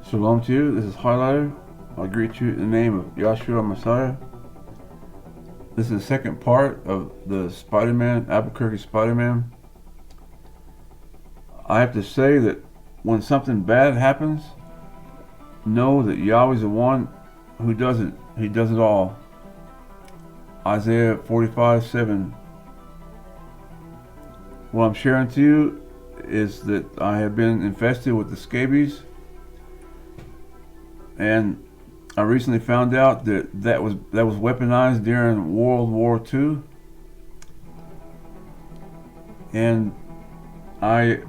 Shalom to you. This is Highlighter. I greet you in the name of Yahshua Messiah. This is the second part of the Spider-Man, Albuquerque Spider-Man. I have to say that when something bad happens, know that Yahweh's the one who does it. He does it all. Isaiah 45:7. What I'm sharing to you is that I have been infested with the scabies, and I recently found out that was weaponized during World War II, and I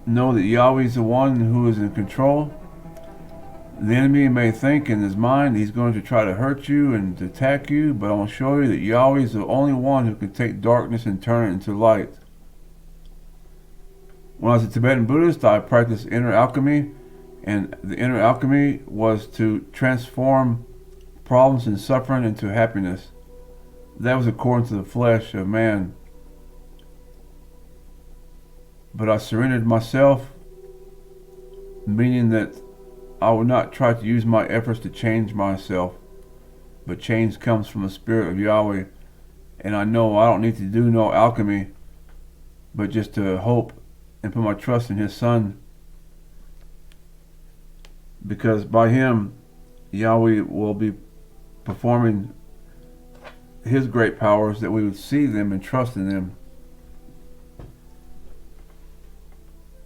know that Yahweh is the one who is in control. The enemy may think in his mind he's going to try to hurt you and to attack you, but I want to show you that Yahweh is the only one who can take darkness and turn it into light. When I was a Tibetan Buddhist, I practiced inner alchemy, and the inner alchemy was to transform problems and suffering into happiness. That was according to the flesh of man. But I surrendered myself, meaning that I would not try to use my efforts to change myself, but change comes from the Spirit of Yahweh. And I know I don't need to do no alchemy, but just to hope and put my trust in His Son, because by Him Yahweh will be performing His great powers, that we would see them and trust in them.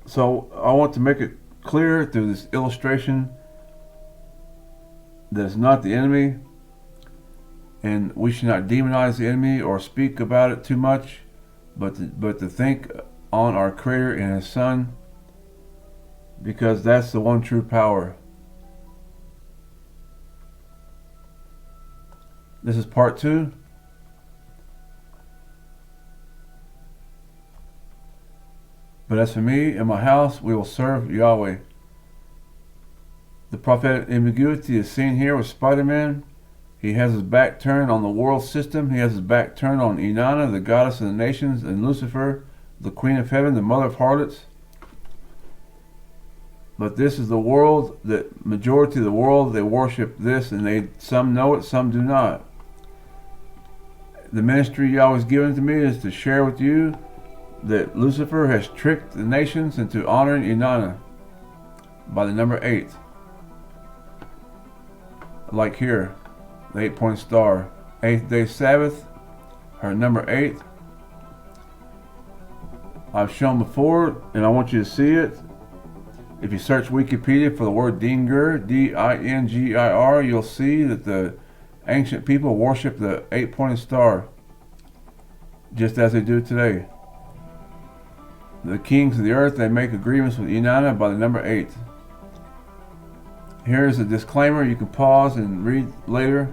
So I want to make it clear through this illustration that it's not the enemy, and we should not demonize the enemy or speak about it too much, but to think on our Creator and His Son, because that's the one true power. This is part 2. But as for me and my house, we will serve Yahweh. The prophetic ambiguity is seen here with Spider-Man. He has his back turned on the world system. He has his back turned on Inanna, the goddess of the nations, and Lucifer, the queen of heaven, the mother of harlots. But this is the world, the majority of the world, they worship this, and some know it, some do not. The ministry Yahweh has given to me is to share with you that Lucifer has tricked the nations into honoring Inanna by the number 8. Like here, the 8-point star. 8th day Sabbath, her number 8. I've shown before, and I want you to see it. If you search Wikipedia for the word dingir, D-I-N-G-I-R, you'll see that the ancient people worship the 8-pointed star, just as they do today. The kings of the earth, they make agreements with Inanna by the number 8. Here's a disclaimer. You can pause and read later.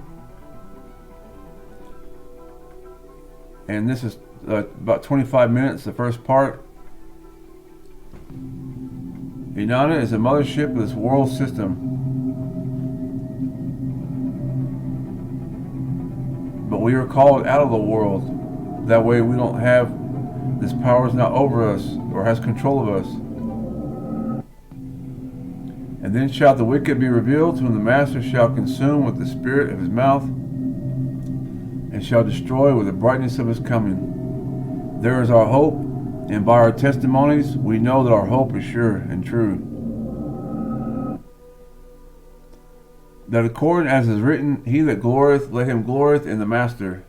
And this is about 25 minutes, the first part. Inanna is a mothership of this world system. But we are called out of the world. That way we don't have, this power is not over us or has control of us. And then shall the wicked be revealed, whom the Master shall consume with the spirit of his mouth, and shall destroy with the brightness of his coming. There is our hope, and by our testimonies we know that our hope is sure and true. That according as is written, he that glorieth, let him glorieth in the Master.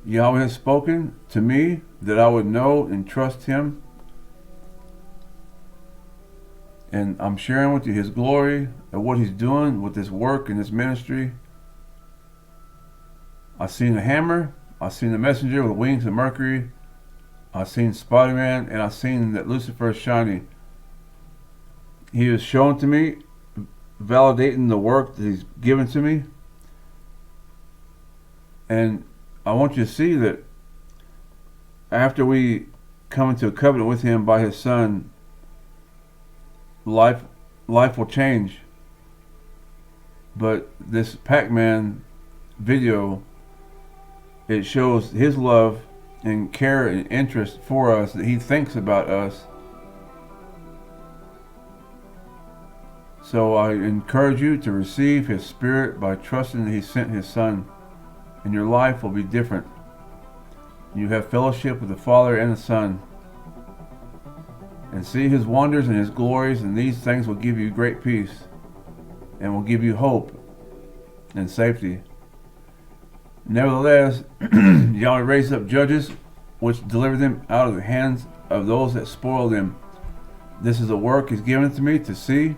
Yahweh has spoken to me that I would know and trust Him. And I'm sharing with you His glory and what He's doing with this work and this ministry. I've seen the hammer. I've seen the messenger with wings of Mercury. I've seen Spider-Man, and I've seen that Lucifer is shiny. He is shown to me, validating the work that he's given to me. And I want you to see that after we come into a covenant with him by his son, life will change. But this Pac-Man video, it shows his love and care and interest for us, that he thinks about us. So I encourage you to receive his spirit by trusting that he sent his son, and your life will be different. You have fellowship with the Father and the Son, and see his wonders and his glories, and these things will give you great peace and will give you hope and safety. Nevertheless, Yahweh raised up judges which delivered them out of the hands of those that spoiled them. This is a work he's given to me to see,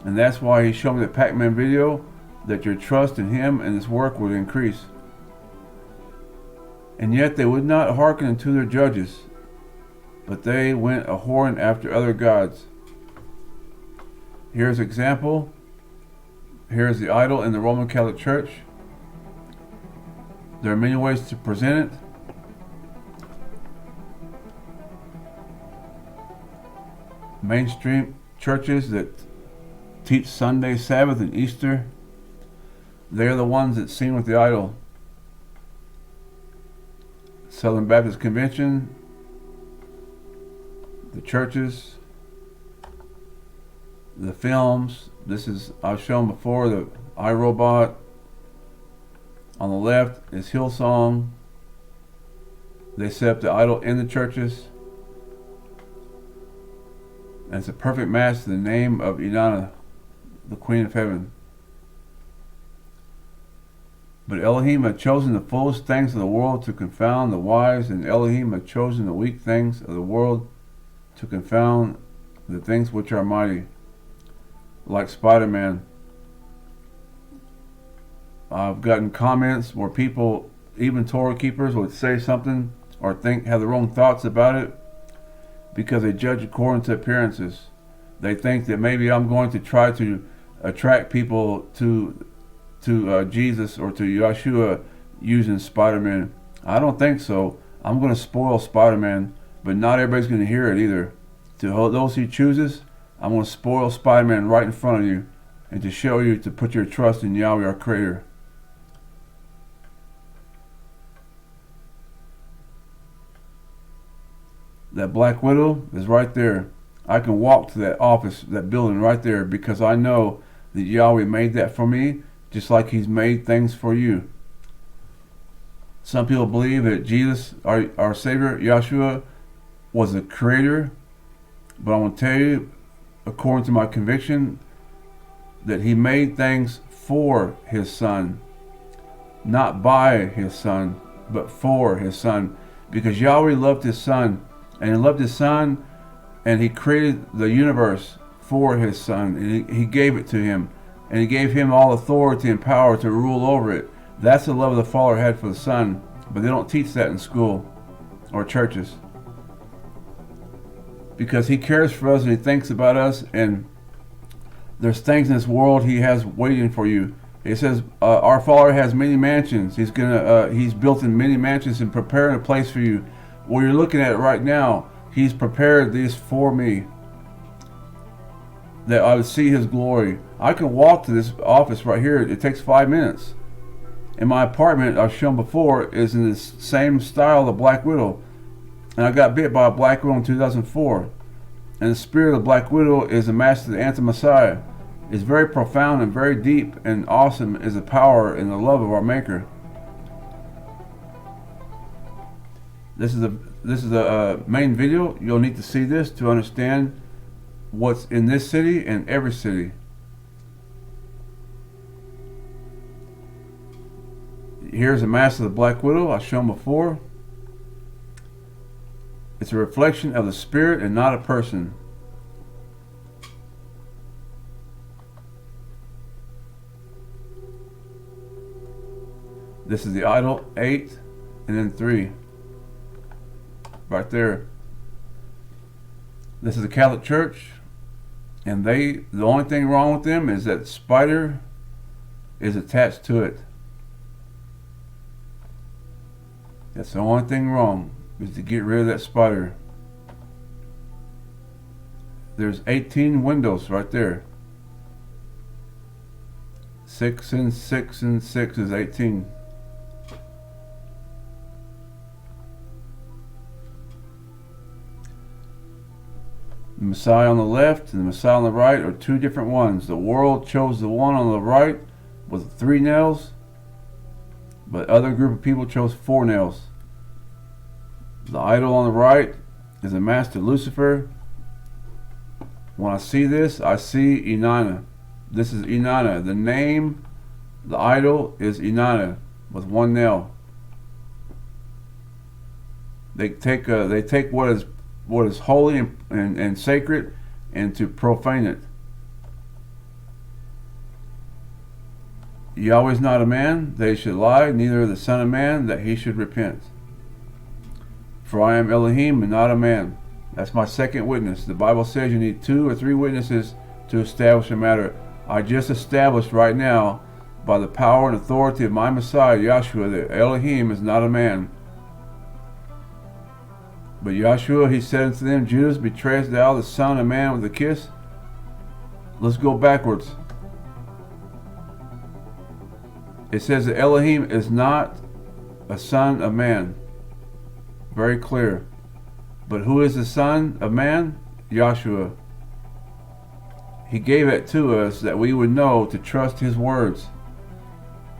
and that's why he showed me the Pac-Man video, that your trust in him and his work would increase. And yet they would not hearken unto their judges, but they went a whoring after other gods. Here's an example. Here's the idol in the Roman Catholic Church. There are many ways to present it. Mainstream churches that teach Sunday, Sabbath, and Easter, they're the ones that sing with the idol. Southern Baptist Convention, the churches, the films. This is, I've shown before, the iRobot. On the left is Hillsong. They set up the idol in the churches. And it's a perfect match to the name of Inanna, the Queen of Heaven. But Elohim had chosen the foolish things of the world to confound the wise, and Elohim had chosen the weak things of the world to confound the things which are mighty. Like Spider-Man. I've gotten comments where people, even Torah keepers, would say something or have the wrong thoughts about it because they judge according to appearances. They think that maybe I'm going to try to attract people to Jesus or to Yeshua using Spider-Man. I don't think so. I'm going to spoil Spider-Man, but not everybody's going to hear it either. To those he chooses, I'm going to spoil Spider-Man right in front of you, and to show you to put your trust in Yahweh, our Creator. That Black Widow is right there. I can walk to that office, that building right there, because I know that Yahweh made that for me, just like he's made things for you. Some people believe that Jesus, our Savior, Yeshua, was the creator, but I want to tell you, according to my conviction, that he made things for his son, not by his son, but for his son, because Yahweh loved his son, and he loved his son, and he created the universe for his son, and he gave it to him, and he gave him all authority and power to rule over it. That's the love the Father had for the Son, but they don't teach that in school or churches, because he cares for us and he thinks about us, and there's things in this world he has waiting for you. He says, our Father has many mansions. He's built in many mansions and preparing a place for you. Well, you're looking at it right now. He's prepared these for me, that I would see his glory. I can walk to this office right here. It takes 5 minutes. And my apartment, I've shown before, is in the same style of Black Widow. And I got bit by a Black Widow in 2004. And the spirit of the Black Widow is a match to the Anti-Messiah. It's very profound and very deep and awesome is the power and the love of our Maker. This is the main video. You'll need to see this to understand what's in this city and every city. Here's a mask of the Black Widow I've shown before. It's a reflection of the spirit and not a person. This is the idol, 8, and then 3. Right there. This is the Catholic Church, and the only thing wrong with them is that spider is attached to it. That's the only thing wrong, is to get rid of that spider. There's 18 windows right there. 6 and 6 and 6 is 18. The Messiah on the left and the Messiah on the right are two different ones. The world chose the one on the right with 3 nails, but other group of people chose 4 nails. The idol on the right is the master Lucifer. When I see this, I see Inanna. This is Inanna. The name, the idol is Inanna with 1 nail. They take what is holy and sacred and to profane it. Yahweh is not a man that he should lie, neither the Son of Man that he should repent. For I am Elohim and not a man. That's my second witness. The Bible says you need 2 or 3 witnesses to establish a matter. I just established right now, by the power and authority of my Messiah, Yahshua, that Elohim is not a man. But Yahshua, he said unto them, Judas, betrayest thou the Son of Man with a kiss? Let's go backwards. It says that Elohim is not a son of man. Very clear. But who is the Son of Man? Yahshua. He gave it to us that we would know to trust his words.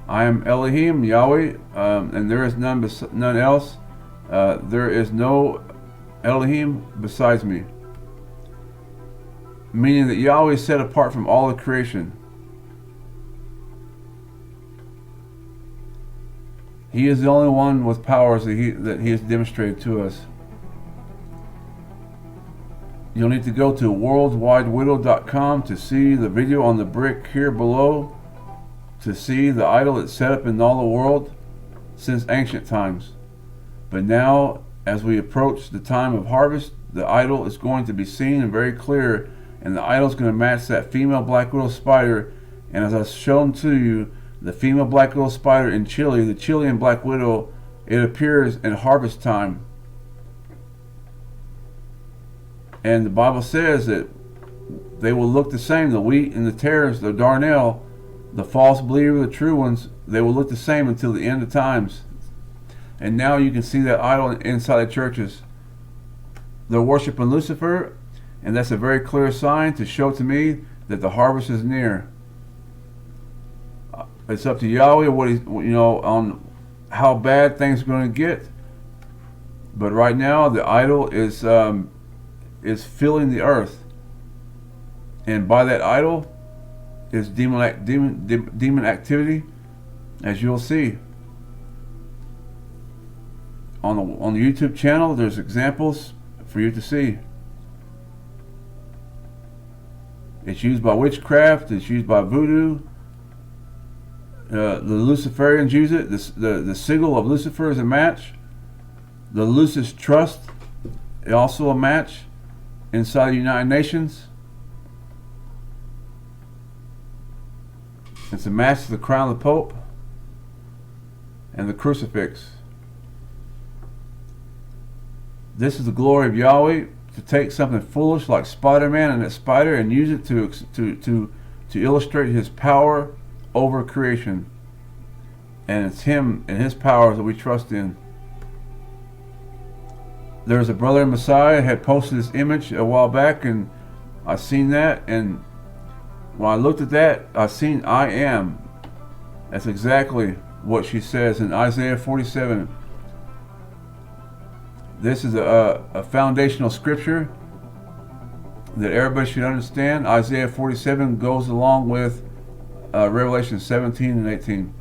I am Elohim, Yahweh, and there is none else. There is no Elohim besides me. Meaning that Yahweh is set apart from all of creation. He is the only one with powers that he has demonstrated to us. You'll need to go to worldwidewidow.com to see the video on the brick here below, to see the idol that's set up in all the world since ancient times. But now, as we approach the time of harvest, the idol is going to be seen and very clear, and the idol is going to match that female black widow spider. And as I've shown to you, the female black widow spider in Chile, the Chilean black widow, it appears in harvest time. And the Bible says that they will look the same. The wheat and the tares, the darnel, the false believer, the true ones, they will look the same until the end of times. And now you can see that idol inside the churches. They're worshiping Lucifer, and that's a very clear sign to show to me that the harvest is near. It's up to Yahweh on how bad things are going to get. But right now, the idol is filling the earth, and by that idol is demon activity, as you'll see on the YouTube channel. There's examples for you to see. It's used by witchcraft. It's used by voodoo. The Luciferians use it. The sigil of Lucifer is a match. The Lucis Trust is also a match inside the United Nations. It's a match to the crown of the Pope and the crucifix. This is the glory of Yahweh, to take something foolish like Spider-Man and that spider and use it to illustrate his power over creation. And it's him and his powers that we trust in. There's a brother in Messiah had posted this image a while back, and I seen that, and when I looked at that, I seen I am. That's exactly what she says in Isaiah 47. This is a foundational scripture that everybody should understand. Isaiah 47 goes along with Revelation 17 and 18.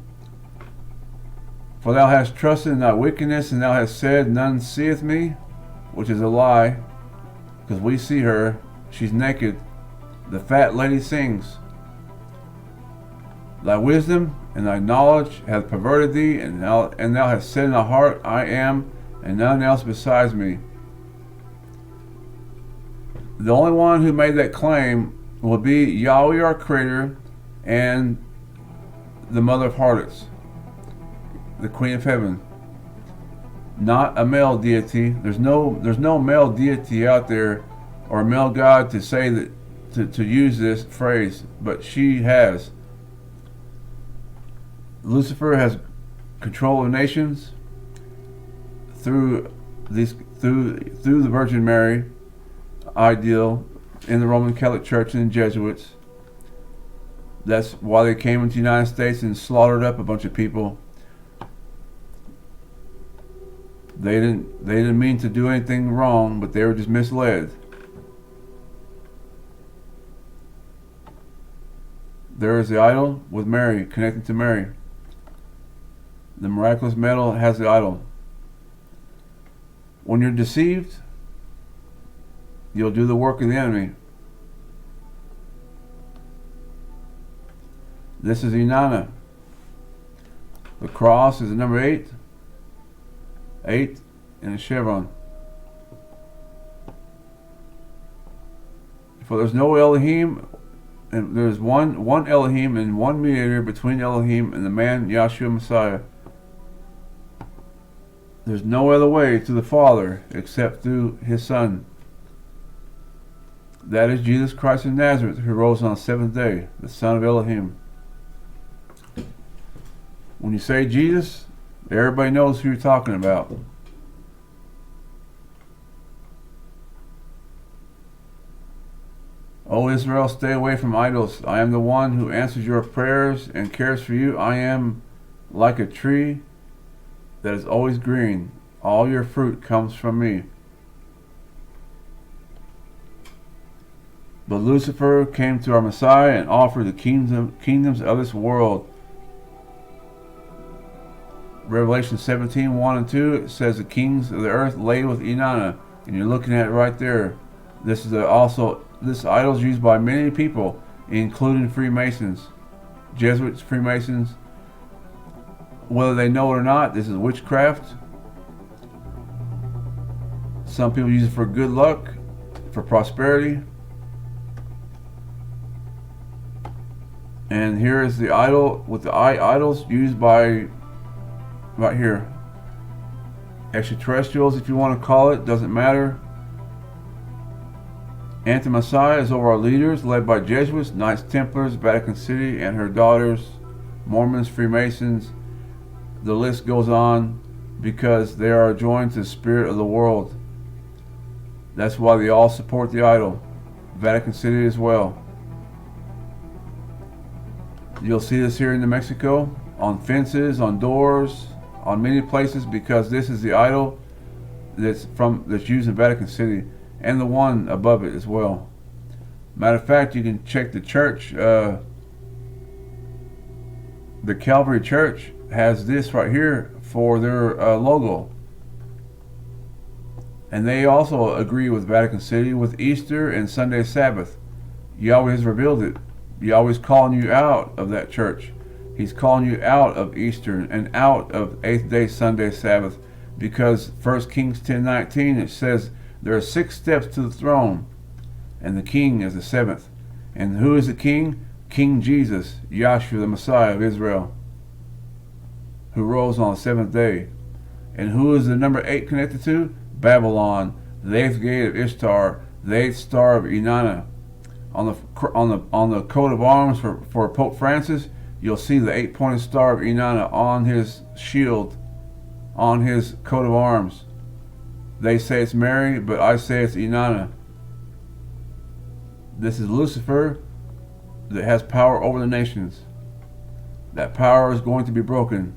For thou hast trusted in thy wickedness, and thou hast said, none seeth me, which is a lie, because we see her. She's naked. The fat lady sings. Thy wisdom and thy knowledge hath perverted thee, and thou hast said in thy heart, I am, and none else besides me. The only one who made that claim will be Yahweh, our Creator, and the Mother of Harlots, the Queen of Heaven. Not a male deity. There's no male deity out there, or a male god to say that to use this phrase, but she has. Lucifer has control of nations through the Virgin Mary ideal in the Roman Catholic Church and the Jesuits. That's why they came into the United States and slaughtered up a bunch of people. They didn't mean to do anything wrong, but they were just misled. There is the idol with Mary, connected to Mary. The miraculous metal has the idol. When you're deceived, you'll do the work of the enemy. This is Inanna. The cross is the number 8. 8 and a chevron. For there's no Elohim, and there's one Elohim and one mediator between Elohim and the man Yahshua Messiah. There's no other way to the Father except through His Son. That is Jesus Christ of Nazareth, who rose on the 7th day, the Son of Elohim. When you say Jesus, everybody knows who you're talking about. O Israel, stay away from idols. I am the one who answers your prayers and cares for you. I am like a tree that is always green. All your fruit comes from me. But Lucifer came to our Messiah and offered the kingdoms of this world. Revelation 17, 1 and 2, it says the kings of the earth lay with Inanna. And you're looking at it right there. This is this idol is used by many people, including Freemasons, Jesuits, Freemasons. Whether they know it or not, this is witchcraft. Some people use it for good luck, for prosperity. And here is the idol with the idols used by, right here, extraterrestrials, if you want to call it, doesn't matter. Anti-Messiah is over our leaders, led by Jesuits, Knights Templars, Vatican City and her daughters, Mormons, Freemasons. The list goes on, because they are joined to the spirit of the world. That's why they all support the idol. Vatican City as well. You'll see this here in New Mexico, on fences, on doors, on many places, because this is the idol that's used in Vatican City, and the one above it as well. Matter of fact, you can check the church. The Calvary Church has this right here for their logo. And they also agree with Vatican City with Easter and Sunday Sabbath. Yahweh has revealed it. Yahweh's calling you out of that church. He's calling you out of Easter and out of 8th day Sunday Sabbath, because 1 Kings 10:19 it says there are 6 steps to the throne, and the king is the 7th. And who is the king? King Jesus, Yahshua the Messiah of Israel, who rose on the 7th day. And who is the number 8 connected to? Babylon, the 8th gate of Ishtar, the 8th star of Inanna. On the coat of arms for Pope Francis, you'll see the 8-pointed star of Inanna on his shield, on his coat of arms. They say it's Mary, but I say it's Inanna. This is Lucifer that has power over the nations. That power is going to be broken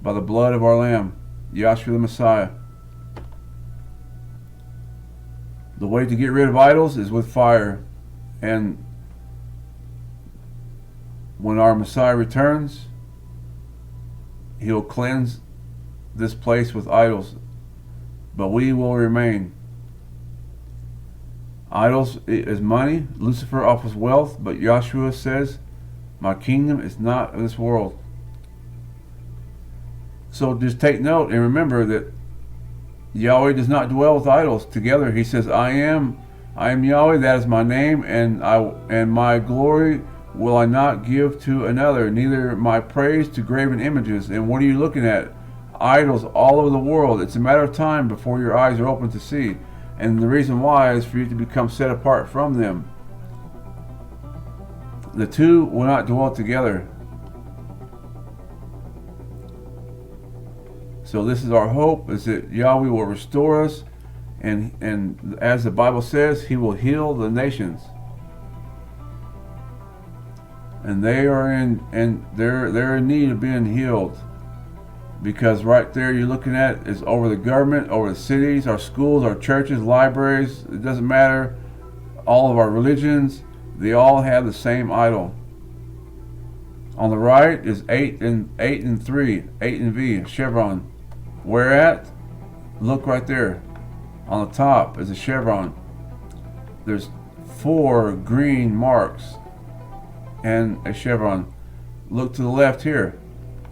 by the blood of our Lamb, Yahshua the Messiah. The way to get rid of idols is with fire. And when our Messiah returns, He'll cleanse this place with idols, but we will remain. Idols is money. Lucifer offers wealth, but Yahshua says My kingdom is not of this world. So just take note and remember that Yahweh does not dwell with idols together. He says, I am Yahweh, that is my name, and my glory will I not give to another, neither my praise to graven images. And what are you looking at? Idols all over the world. It's a matter of time before your eyes are open to see. And the reason why is for you to become set apart from them. The two will not dwell together. So this is our hope, is that Yahweh will restore us, and as the Bible says, He will heal the nations. And they are they're in need of being healed. Because right there you're looking at is over the government, over the cities, our schools, our churches, libraries, it doesn't matter, all of our religions, they all have the same idol. On the right is 8 and 3, 8 and V, chevron. Where at? Look right there. On the top is a chevron. There's 4 green marks and a chevron. Look to the left here.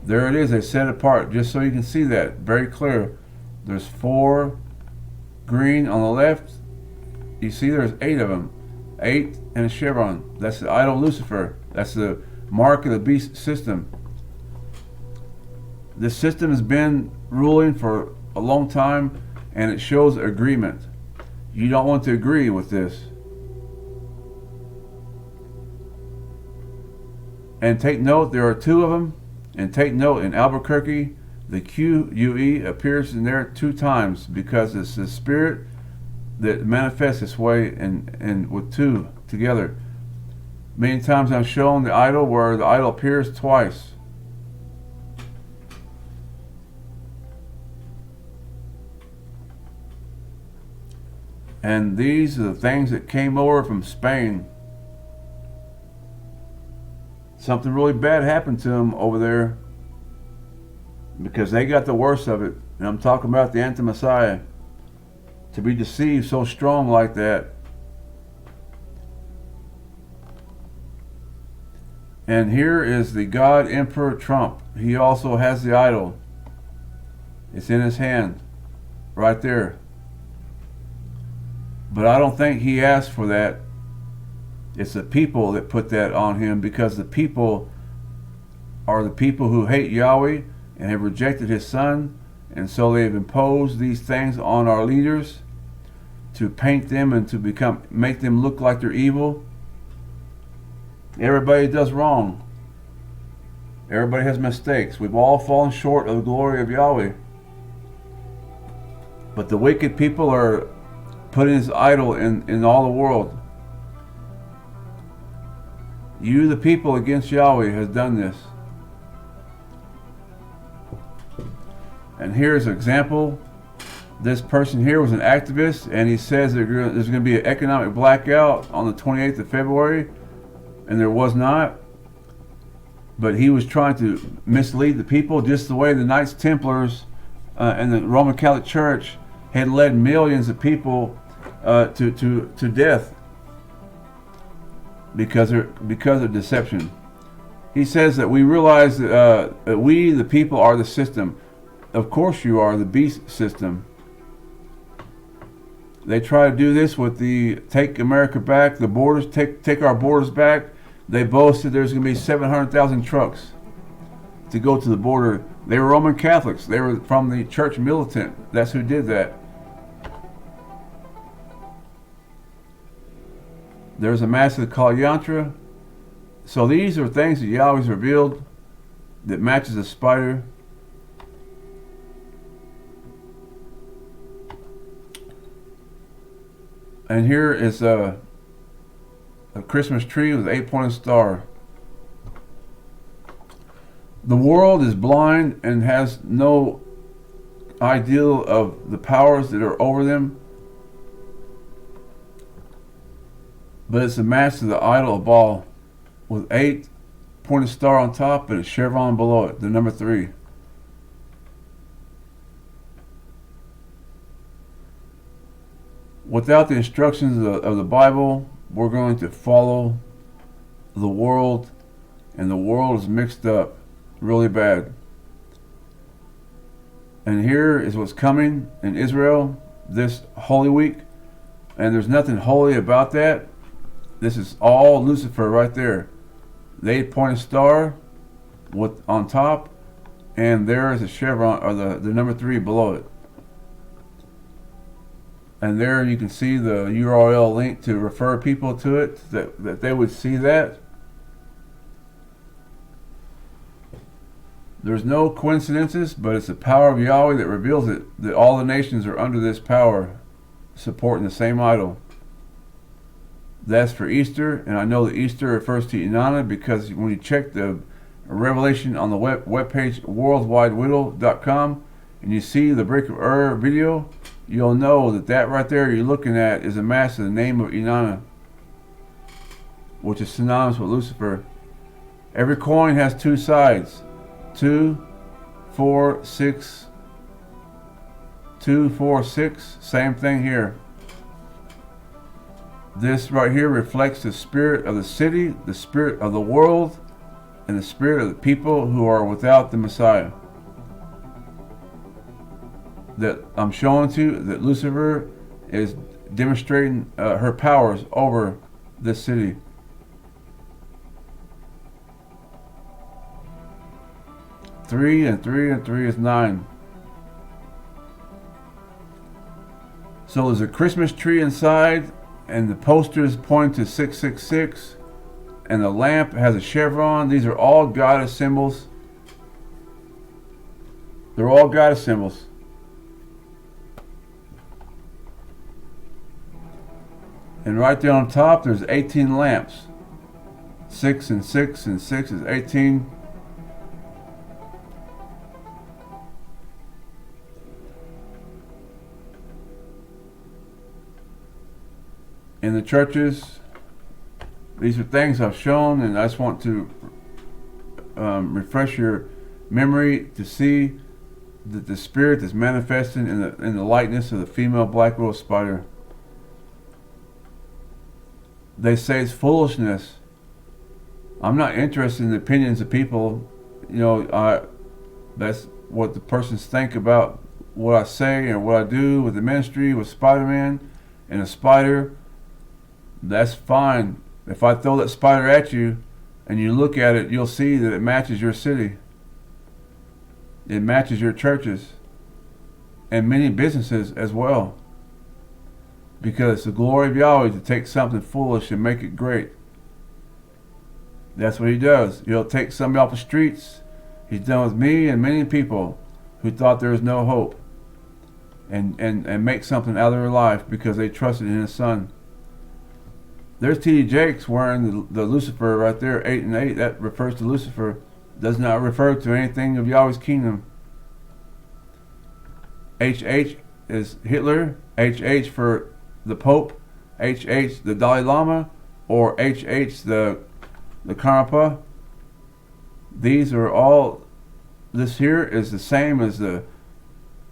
There it is, they set apart, just so you can see that very clear. There's 4 green on the left. You see there's 8 of them. 8 and a chevron. That's the idol Lucifer. That's the mark of the beast system. This system has been ruling for a long time, and it shows agreement. You don't want to agree with this. And take note, there are 2 of them. And take note, in Albuquerque, the QUE appears in there 2 times because it's the spirit that manifests this way, and with 2 together. Many times I'm shown the idol where the idol appears twice. And these are the things that came over from Spain. Something really bad happened to them over there because they got the worst of it. And I'm talking about the anti-Messiah. To be deceived so strong like that. And here is the God Emperor Trump. He also has the idol. It's in his hand. Right there. But I don't think he asked for that. It's the people that put that on him, because the people are the people who hate Yahweh and have rejected His Son, and so they've imposed these things on our leaders to paint them and to make them look like they're evil. Everybody does wrong. Everybody has mistakes. We've all fallen short of the glory of Yahweh. But the wicked people are putting His idol in all the world. You, the people against Yahweh, has done this. And here's an example. This person here was an activist, and he says there's going to be an economic blackout on the 28th of February, and there was not. But he was trying to mislead the people, just the way the Knights Templars and the Roman Catholic Church had led millions of people to death because of deception. He says that we realize that we, the people, are the system. Of course you are the beast system. They try to do this with the Take America Back, the borders, take our borders back. They boasted there's going to be 700,000 trucks to go to the border. They were Roman Catholics. They were from the church militant. That's who did that. There's a mass of the Kal Yantra. So these are things that Yahweh's revealed that matches a spider. And here is a Christmas tree with an 8-pointed star. The world is blind and has no idea of the powers that are over them. But it's a mask of the idol of Baal with 8-pointed star on top and a chevron below it, the number 3. Without the instructions of the Bible, we're going to follow the world and the world is mixed up really bad. And here is what's coming in Israel this Holy Week, and there's nothing holy about that. This is all Lucifer right there. The 8-pointed star with on top, and there is a chevron, or the number 3 below it. And there you can see the URL link to refer people to it, that they would see that. There's no coincidences, but it's the power of Yahweh that reveals it, that all the nations are under this power, supporting the same idol. That's for Easter, and I know that Easter refers to Inanna because when you check the Revelation on the webpage worldwidewidow.com and you see the Break of Ur video, you'll know that right there you're looking at is a mass of the name of Inanna, which is synonymous with Lucifer. Every coin has 2 sides. 2, 4, 6. 2, 4, 6. Same thing here. This right here reflects the spirit of the city, the spirit of the world, and the spirit of the people who are without the Messiah. That I'm showing to you that Lucifer is demonstrating her powers over this city. Three and 3 is 9. So there's a Christmas tree inside, and the posters point to 666, and the lamp has a chevron. These are all goddess symbols. They're all goddess symbols. And right there on top, there's 18 lamps. 6 and 6 and 6 is 18. In the churches, these are things I've shown, and I just want to refresh your memory to see that the spirit is manifesting in the likeness of the female black widow spider. They say it's foolishness. I'm not interested in the opinions of people. You know, that's what the persons think about what I say and what I do with the ministry, with Spider-Man and a spider. That's fine. If I throw that spider at you and you look at it, you'll see that it matches your city. It matches your churches and many businesses as well. Because it's the glory of Yahweh to take something foolish and make it great. That's what he does. He'll take somebody off the streets. He's done with me and many people who thought there was no hope, and make something out of their life because they trusted in his son. There's T.D. Jakes wearing the Lucifer right there, 8 and 8. That refers to Lucifer. Does not refer to anything of Yahweh's kingdom. HH is Hitler. HH for the Pope. HH the Dalai Lama. Or HH the Karmapa. These are all, this here is the same as the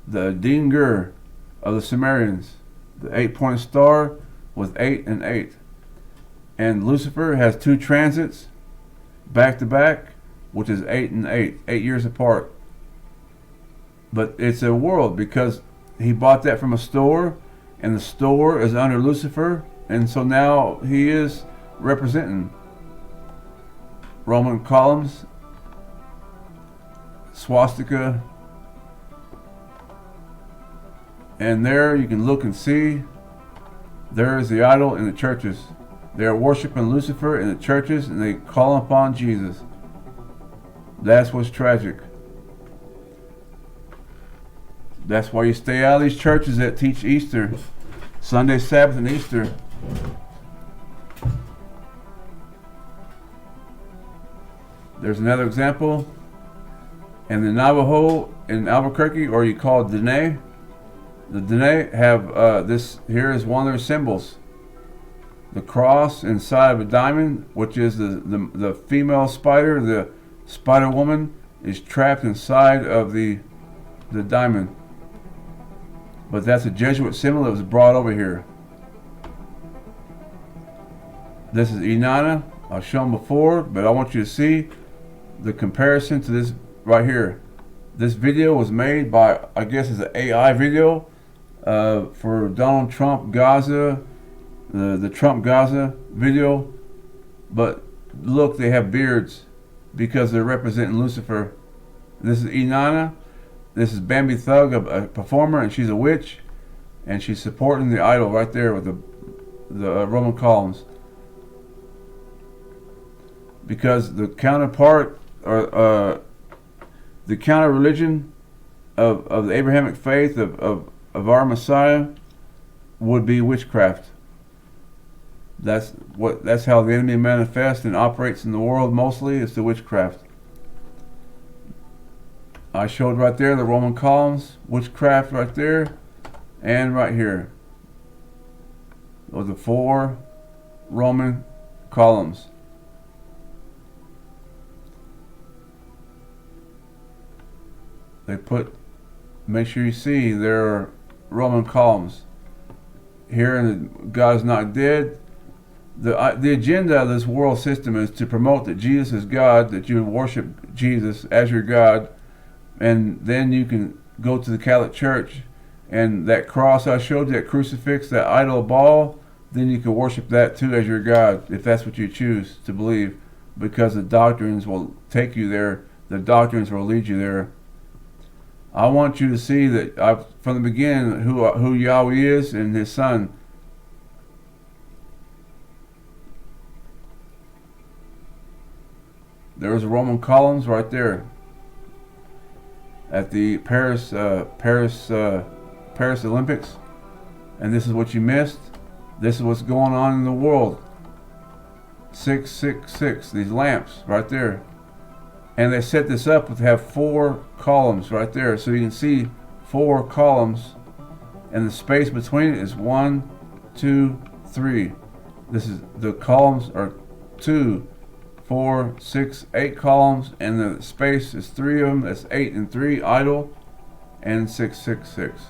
dingir of the Sumerians. The 8-pointed star with 8 and 8. And Lucifer has 2 transits back to back, which is 8 and 8, 8 years apart. But it's a world because he bought that from a store, and the store is under Lucifer, and so now he is representing Roman columns, swastika, and there you can look and see there is the idol in the churches. They are worshiping Lucifer in the churches, and they call upon Jesus. That's what's tragic. That's why you stay out of these churches that teach Easter, Sunday, Sabbath, and Easter. There's another example. And the Navajo in Albuquerque, or you call it Dene. The Dene have this here is one of their symbols. The cross inside of a diamond, which is the female spider, the spider woman, is trapped inside of the diamond. But that's a Jesuit symbol that was brought over here. This is Inanna, I've shown before, but I want you to see the comparison to this right here. This video was made by, I guess it's an AI video for Donald Trump Gaza, the Trump Gaza video. But look, they have beards because they're representing Lucifer. This is Inanna. This is Bambi Thug, a performer, and she's a witch, and she's supporting the idol right there with the Roman columns. Because the counterpart, or the counter religion of the Abrahamic faith of our Messiah would be witchcraft. That's how the enemy manifests and operates in the world mostly. It's the witchcraft. I showed right there the Roman columns, witchcraft right there, and right here. Those are 4 Roman columns. Make sure you see there are Roman columns. Here in God's Not Dead, the agenda of this world system is to promote that Jesus is God, that you worship Jesus as your God, and then you can go to the Catholic Church, and that cross I showed you, that crucifix, that idol ball, then you can worship that too as your God, if that's what you choose to believe, because the doctrines will take you there. The doctrines will lead you there. I want you to see that from the beginning who Yahweh is and His Son. There's the Roman columns right there at the Paris Olympics, and this is what you missed. This is what's going on in the world. 666. These lamps right there. And they set this up to have 4 columns right there. So you can see 4 columns. And the space between it is 1, 2, 3. This is the columns are 2, 4, 6, 8 columns. And the space is 3 of them. That's 8 and 3, idle. And 666.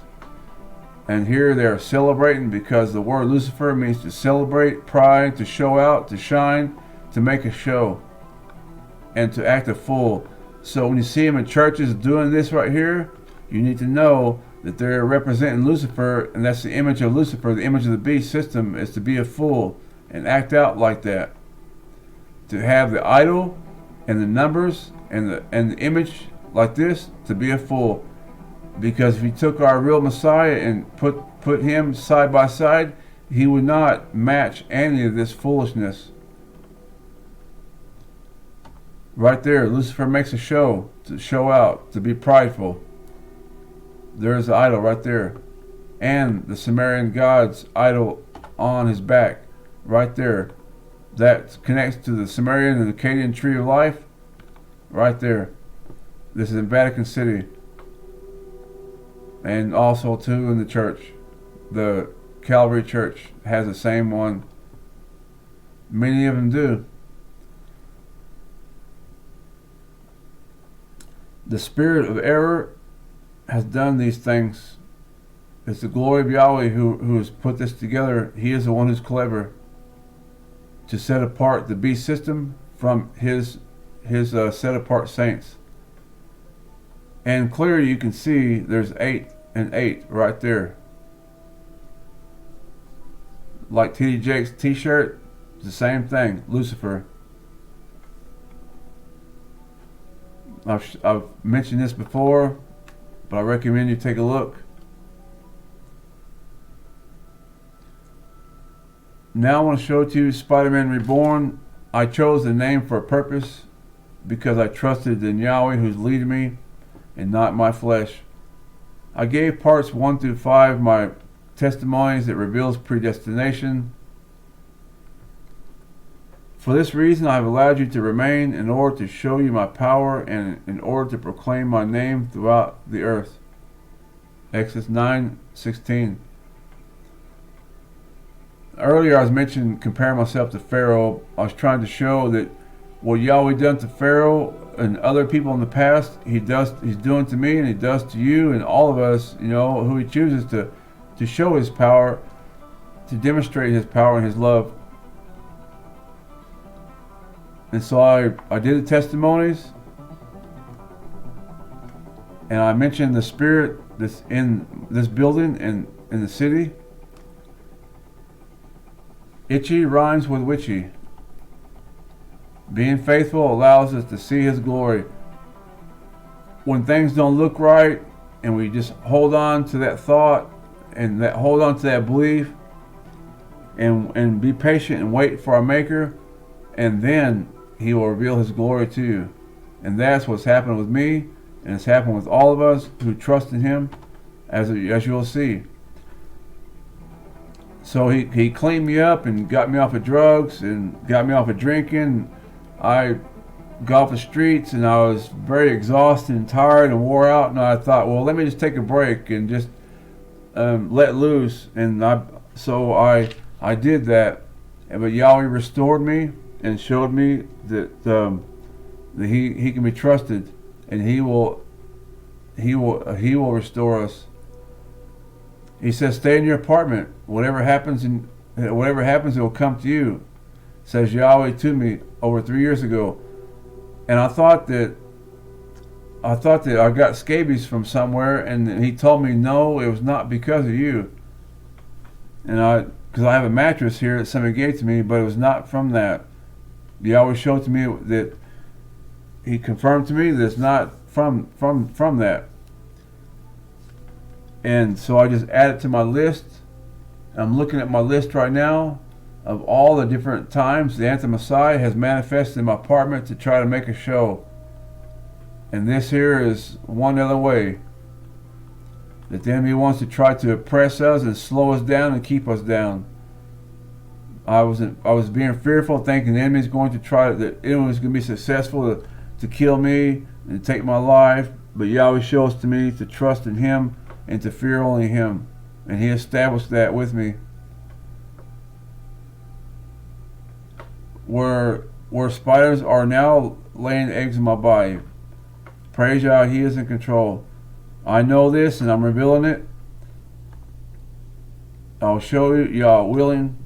And here they're celebrating because the word Lucifer means to celebrate, pride, to show out, to shine, to make a show, and to act a fool. So when you see them in churches doing this right here, you need to know that they're representing Lucifer, and that's the image of Lucifer. The image of the beast system is to be a fool and act out like that. To have the idol and the numbers and the image like this, to be a fool. Because if you took our real Messiah and put him side by side, he would not match any of this foolishness. Right there, Lucifer makes a show, to show out, to be prideful. There's the idol right there. And the Sumerian god's idol on his back, right there. That connects to the Sumerian and Akkadian tree of life, right there. This is in Vatican City. And also too in the church. The Calvary Church has the same one. Many of them do. The spirit of error has done these things. It's the glory of Yahweh who has put this together. He is the one who's clever to set apart the beast system from his set apart saints. And clearly you can see there's 8 and 8 right there. Like T.D. Jakes' t-shirt, it's the same thing, Lucifer. I've mentioned this before, but I recommend you take a look. Now I want to show to you Spider-Man Reborn. I chose the name for a purpose because I trusted in Yahweh who's leading me and not my flesh. I gave parts 1 through 5 my testimonies that reveals predestination. For this reason I have allowed you to remain in order to show you my power and in order to proclaim my name throughout the earth. Exodus 9:16. Earlier I was mentioning comparing myself to Pharaoh. I was trying to show that what Yahweh done to Pharaoh and other people in the past, he's doing to me and he does to you and all of us, who he chooses to show his power, to demonstrate his power and his love. And so I did the testimonies, and I mentioned the spirit that's in this building and in the city. Itchy rhymes with witchy. Being faithful allows us to see His glory. When things don't look right, and we just hold on to that thought and hold on to that belief, and be patient and wait for our Maker, and then He will reveal His glory to you. And that's what's happened with me, and it's happened with all of us who trust in Him, as you'll see. So he cleaned me up and got me off of drugs and got me off of drinking. I got off the streets, and I was very exhausted and tired and wore out, and I thought, well, let me just take a break and just let loose. And I did that, but Yahweh restored me and showed me that He can be trusted, and He will restore us. He says, stay in your apartment. Whatever happens, it will come to you, says Yahweh to me over 3 years ago. And I thought that I got scabies from somewhere, and He told me, no, it was not because of you. And because I have a mattress here that somebody gave to me, but it was not from that. Yahweh showed to me that He confirmed to me that it's not from that. And so I just added to my list. I'm looking at my list right now of all the different times the Anti-Messiah has manifested in my apartment to try to make a show. And this here is one other way that the enemy wants to try to oppress us and slow us down and keep us down. I was being fearful, thinking the enemy is going to that it was going to be successful to kill me and take my life. But Yahweh shows to me to trust in Him and to fear only Him. And He established that with me. Where spiders are now laying eggs in my body. Praise Yah, He is in control. I know this, and I'm revealing it. I'll show you, Yah willing.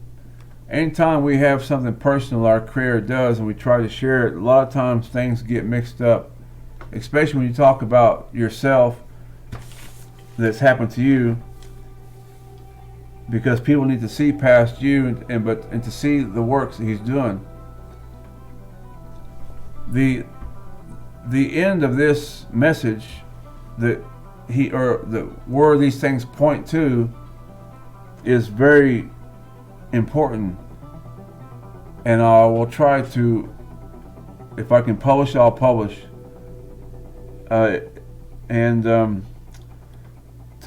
Anytime we have something personal our Creator does and we try to share it, a lot of times things get mixed up. Especially when you talk about yourself that's happened to you. Because people need to see past you and to see the works that He's doing. The end of this message where these things point to is very important, and I will try to, if I can publish, I'll publish, and to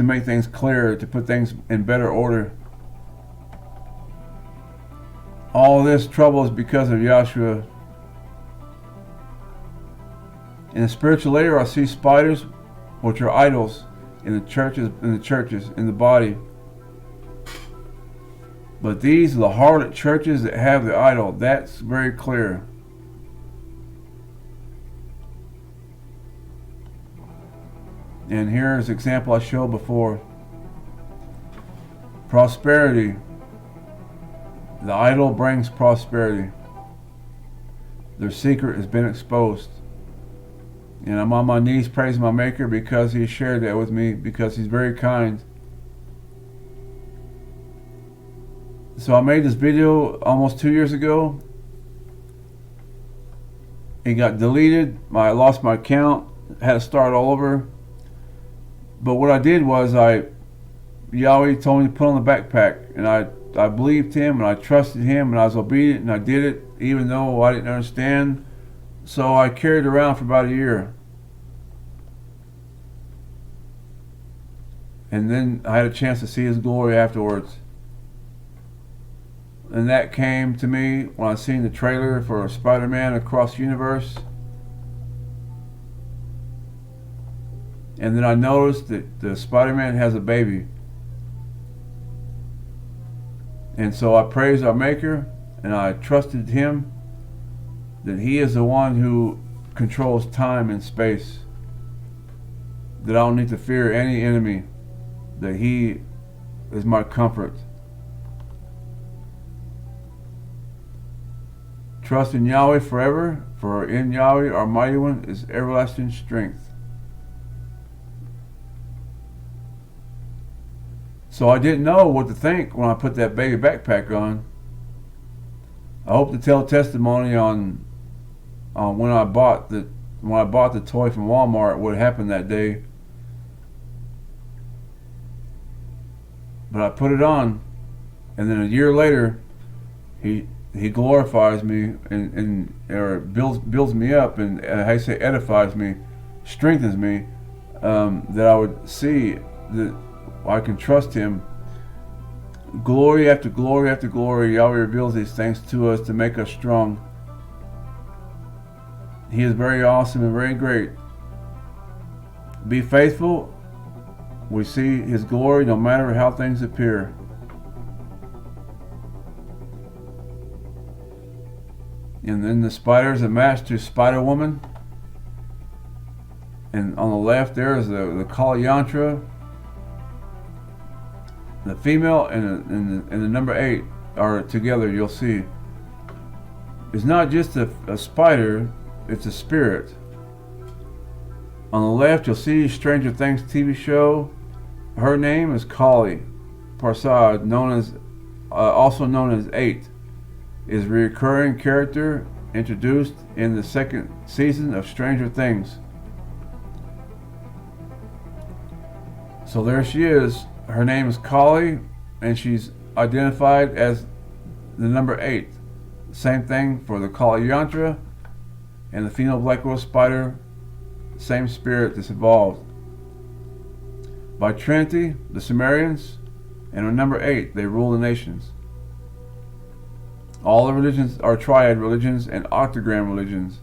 make things clear, to put things in better order. All this trouble is because of Yahshua. In the spiritual layer, I see spiders, which are idols, in the churches, in the body. But these are the harlot churches that have the idol. That's very clear. And here's an example I showed before. Prosperity. The idol brings prosperity. Their secret has been exposed. And I'm on my knees praising my Maker because He shared that with me, because He's very kind. So I made this video almost 2 years ago. It got deleted. I lost my account. Had to start all over. But what I did was Yahweh told me to put on the backpack, and I believed Him and I trusted Him and I was obedient and I did it even though I didn't understand. So I carried it around for about a year. And then I had a chance to see His glory afterwards. And that came to me when I seen the trailer for Spider-Man Across the Universe. And then I noticed that the Spider-Man has a baby. And so I praised our Maker, and I trusted Him that He is the one who controls time and space. That I don't need to fear any enemy. That He is my comfort. trust in Yahweh forever, for in Yahweh our mighty one is everlasting strength. So I didn't know what to think when I put that baby backpack on. I hope to tell testimony on when I bought the toy from Walmart, what happened that day. But I put it on, and then a year later, he glorifies me and or builds me up, and I say edifies me, strengthens me, that I would see that I can trust him. Glory after glory after glory, Yahweh reveals these things to us to make us strong. He is very awesome and very great. Be faithful. We see his glory no matter how things appear. And then the spider is a match to Spider Woman. And on the left there is the Kali Yantra. The female and the number 8 are together, you'll see. It's not just a spider, it's a spirit. On the left, you'll see Stranger Things TV show. Her name is Kali Prasad, also known as 8. Is a recurring character introduced in the 2nd season of Stranger Things. So there she is. Her name is Kali, and she's identified as the number 8. Same thing for the Kali Yantra and the female black widow spider. Same spirit that's evolved. By Trinity, the Sumerians, and on number 8, they rule the nations. All the religions are triad religions and octagram religions.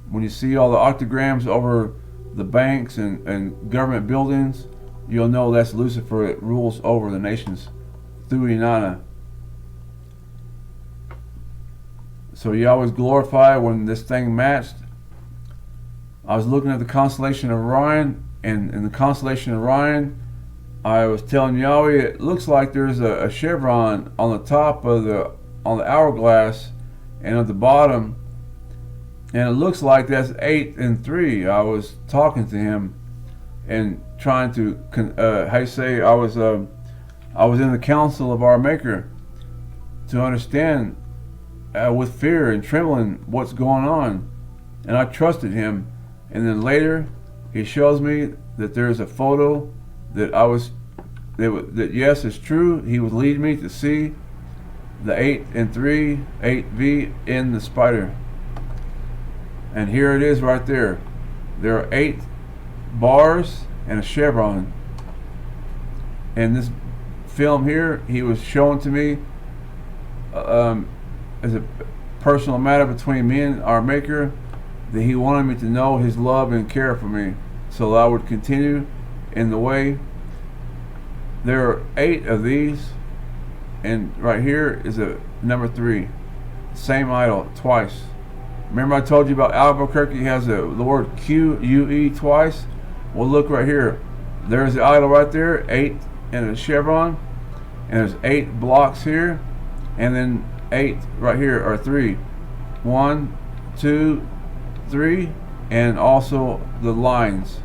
When you see all the octagrams over the banks and government buildings, you'll know that's Lucifer that rules over the nations through Inanna. So Yahweh's glorified when this thing matched. I was looking at the constellation of Orion, and in the constellation of Orion, I was telling Yahweh it looks like there's a chevron on the top of the hourglass and at the bottom, and it looks like that's 8 and 3. I was talking to him and trying to I was in the council of our Maker to understand with fear and trembling what's going on, and I trusted him. And then later he shows me that there's a photo that yes, it's true. He would lead me to see the 8 and 3 8V in the spider, and here it is right there. There are 8 bars and a chevron. And this film here, he was showing to me as a personal matter between me and our Maker, that he wanted me to know his love and care for me, so that I would continue in the way. There are 8 of these, and right here is a number 3, same idol twice. Remember I told you about Albuquerque has the word QUE twice? Well, look right here. There's the idol right there, 8 and a chevron, and there's 8 blocks here, and then 8 right here are 3. 1, 2, 3, and also the lines.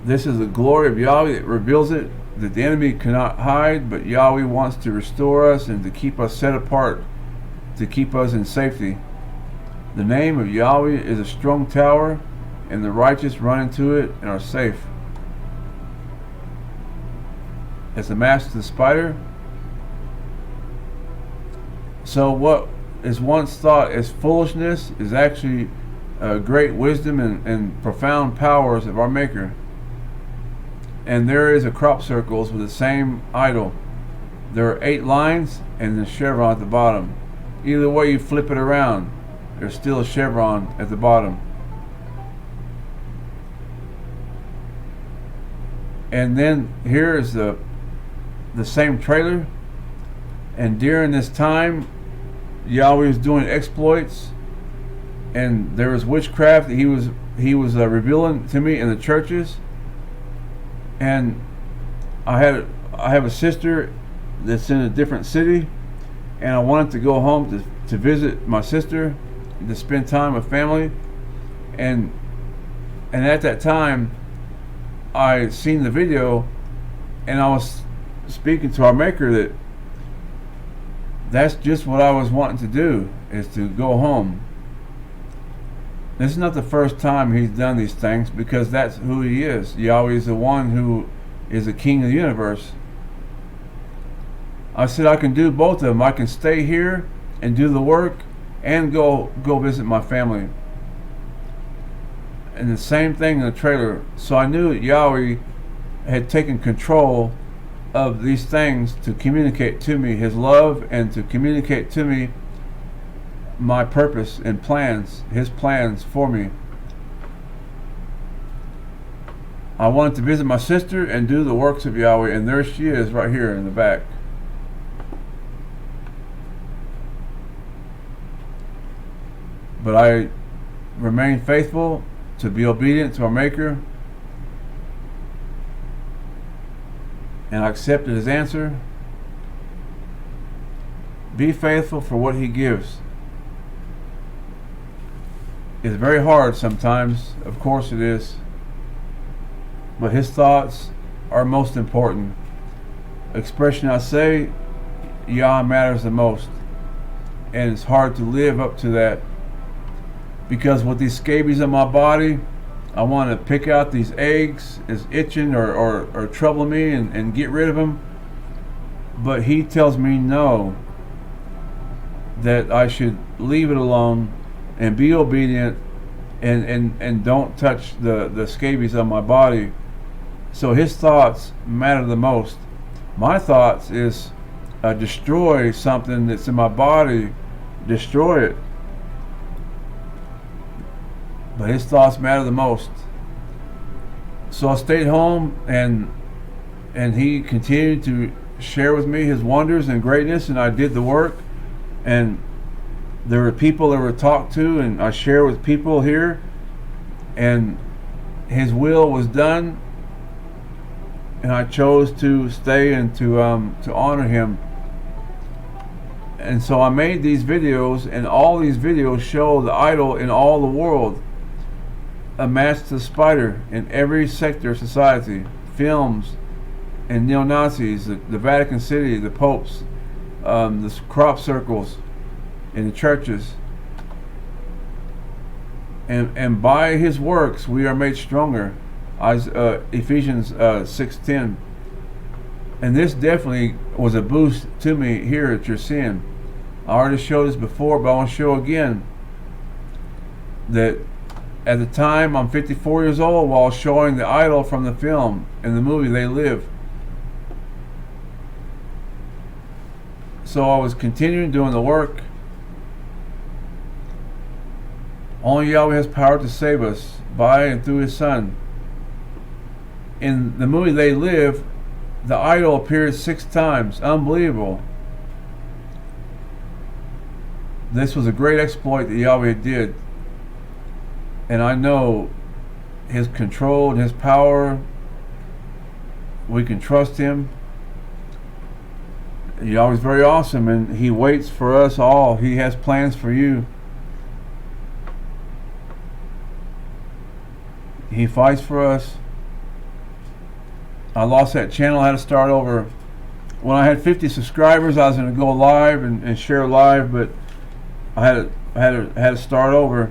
This is the glory of Yahweh that reveals it, that the enemy cannot hide, but Yahweh wants to restore us and to keep us set apart, to keep us in safety. The name of Yahweh is a strong tower, and the righteous run into it and are safe. It's a match to the spider. So what is once thought as foolishness is actually great wisdom and profound powers of our Maker. And there is a crop circles with the same idol. There are 8 lines and the chevron at the bottom. Either way you flip it around, there's still a chevron at the bottom. And then here is the same trailer. And during this time, Yahweh was doing exploits, and there was witchcraft that he was revealing to me in the churches. And I have a sister that's in a different city, and I wanted to go home to visit my sister, to spend time with family, and at that time I seen the video, and I was speaking to our Maker that that's just what I was wanting to do, is to go home. This is not the first time he's done these things, because that's who he is. Yahweh is the one who is the king of the universe. I said I can do both of them. I can stay here and do the work and go visit my family. And the same thing in the trailer. So I knew that Yahweh had taken control of these things to communicate to me his love, and to communicate to me my purpose and plans, his plans for me. I wanted to visit my sister and do the works of Yahweh, and there she is right here in the back. But I remained faithful to be obedient to our Maker, and I accepted his answer. Be faithful for what he gives. It's very hard sometimes, of course it is, but his thoughts are most important. Expression I say, Yah matters the most, and it's hard to live up to that, because with these scabies on my body, I want to pick out these eggs. It's itching or troubling me, and get rid of them, but he tells me no, that I should leave it alone and be obedient, and don't touch the scabies on my body. So his thoughts matter the most. My thoughts is destroy something that's in my body, destroy it. But his thoughts matter the most. So I stayed home, and he continued to share with me his wonders and greatness, and I did the work. And there were people that were talked to, and I share with people here, and his will was done, and I chose to stay and to honor him. And so I made these videos, and all these videos show the idol in all the world, a match to the spider in every sector of society. Films and neo-Nazis, the Vatican City, the popes, the crop circles in the churches, and by his works we are made stronger. Ephesians 6:10. And this definitely was a boost to me here that you're seeing. I already showed this before, but I want to show again that at the time I'm 54 years old, while showing the idol from the film in the movie They Live. So I was continuing doing the work. Only Yahweh has power to save us by and through his Son. In the movie They Live, the idol appeared 6 times. Unbelievable. This was a great exploit that Yahweh did. And I know his control and his power. We can trust him. Yahweh's very awesome, and he waits for us all. He has plans for you. He fights for us. I lost that channel. I had to start over. When I had 50 subscribers, I was going to go live and share live, but I had to start over,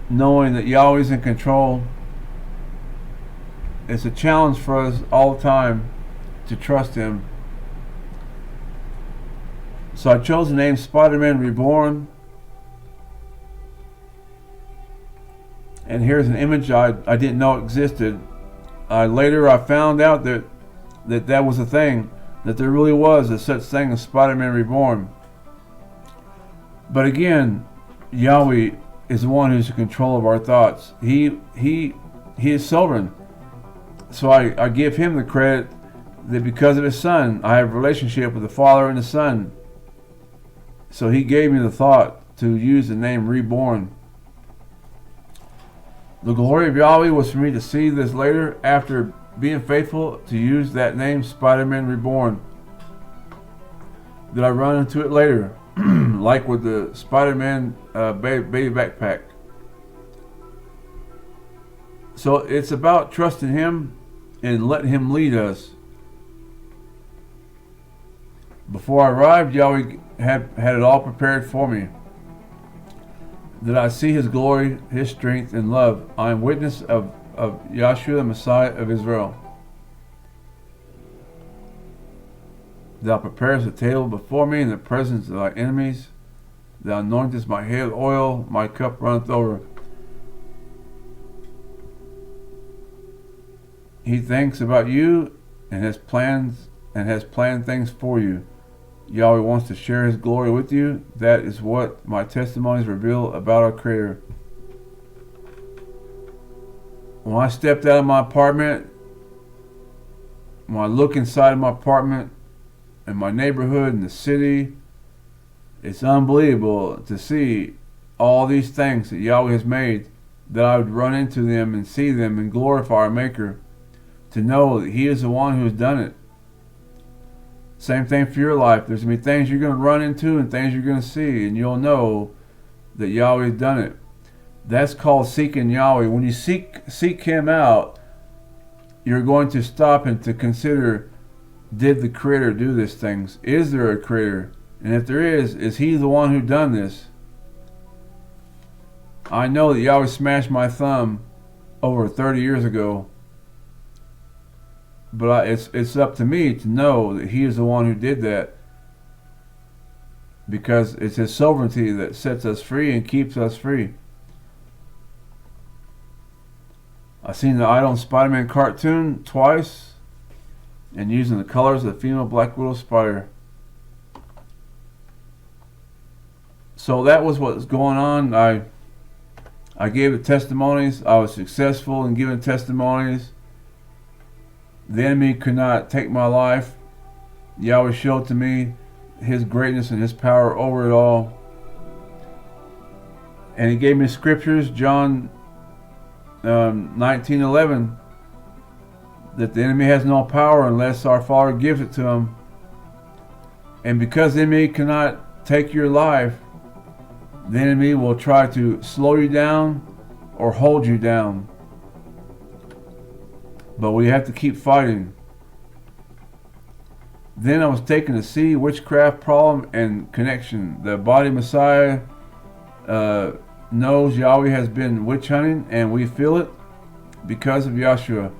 knowing that Yahweh's in control. It's a challenge for us all the time to trust him. So I chose the name Spider-Man Reborn. And here's an image I didn't know existed. Later I found out that was a thing, that there really was a such thing as Spider-Man Reborn. But again, Yahweh is the one who's in control of our thoughts. He is sovereign. So I give him the credit that because of his Son, I have a relationship with the Father and the Son. So he gave me the thought to use the name Reborn. The glory of Yahweh was for me to see this later, after being faithful to use that name, Spider-Man Reborn. Did I run into it later? like with the Spider-Man baby backpack. So it's about trusting Him and letting Him lead us. Before I arrived, Yahweh had it all prepared for me. That I see His glory, His strength, and love. I am witness of Yahshua, the Messiah of Israel. Thou preparest a table before me in the presence of thy enemies. Thou anointest my head with oil, my cup runneth over. He thinks about you and has planned things for you. Yahweh wants to share His glory with you. That is what my testimonies reveal about our Creator. When I stepped out of my apartment, when I look inside of my apartment, in my neighborhood, in the city, it's unbelievable to see all these things that Yahweh has made, that I would run into them and see them and glorify our Maker, to know that He is the one who has done it. Same thing for your life. There's going to be things you're going to run into and things you're going to see, and you'll know that Yahweh has done it. That's called seeking Yahweh. When you seek Him out, you're going to stop and to consider, did the Creator do these things? Is there a Creator? And if there is He the one who done this? I know that Yahweh smashed my thumb over 30 years ago, but it's up to me to know that He is the one who did that, because it's His sovereignty that sets us free and keeps us free. I've seen the Idol and Spider-Man cartoon twice, and using the colors of the female Black Widow spider. So that was what was going on. I gave the testimonies. I was successful in giving testimonies. The enemy could not take my life. Yahweh showed to me His greatness and His power over it all. And He gave me scriptures, John 19:11, that the enemy has no power unless our Father gives it to him. And because the enemy cannot take your life, the enemy will try to slow you down or hold you down. But we have to keep fighting. Then I was taken to see witchcraft problem and connection. The body Messiah knows Yahweh has been witch hunting, and we feel it because of Yahshua.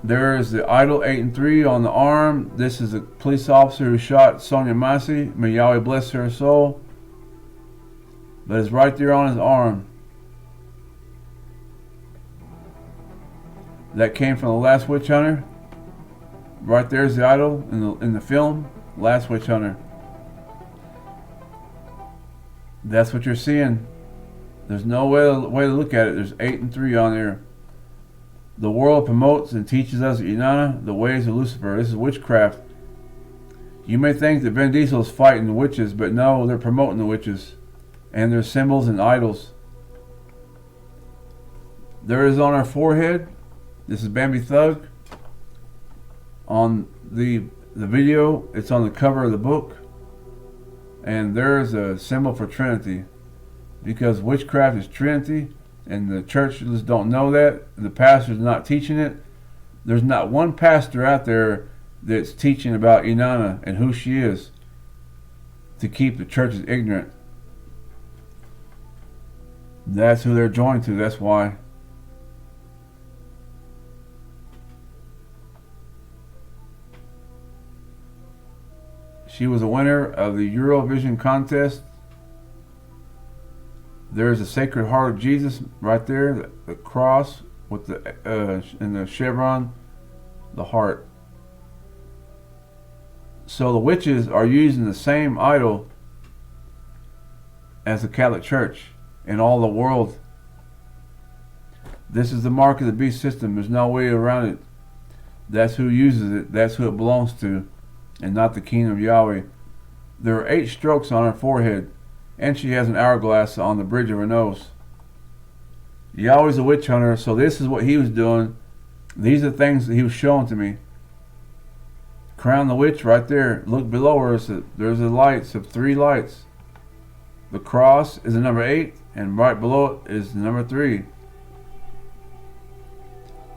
There is the idol 8 and 3 on the arm. This is a police officer who shot Sonia Massey. May Yahweh bless her soul. But it's right there on his arm. That came from the Last Witch Hunter. Right there's the idol in the film, Last Witch Hunter. That's what you're seeing. There's no way to look at it. There's 8 and 3 on there. The world promotes and teaches us at Inanna the ways of Lucifer. This is witchcraft. You may think that Vin Diesel is fighting the witches, but no, they're promoting the witches and their symbols and idols. There is on our forehead. This is Bambi Thug. On the video, it's on the cover of the book. And there is a symbol for Trinity. Because witchcraft is Trinity, and the churches don't know that. The pastor's not teaching it. There's not one pastor out there that's teaching about Inanna and who she is to keep the churches ignorant. That's who they're joined to. That's why. She was a winner of the Eurovision contest. There's a Sacred Heart of Jesus right there, the cross with the and the chevron, the heart. So the witches are using the same idol as the Catholic Church in all the world. This is the mark of the beast system. There's no way around it. That's who uses it. That's who it belongs to, and not the kingdom of Yahweh. There are 8 strokes on her forehead, and she has an hourglass on the bridge of her nose. Yahweh's a witch hunter, so this is what he was doing. These are things that he was showing to me. crown the witch right there. Look below her. There's the lights of 3 lights. The cross is the number 8, and right below it is the number 3.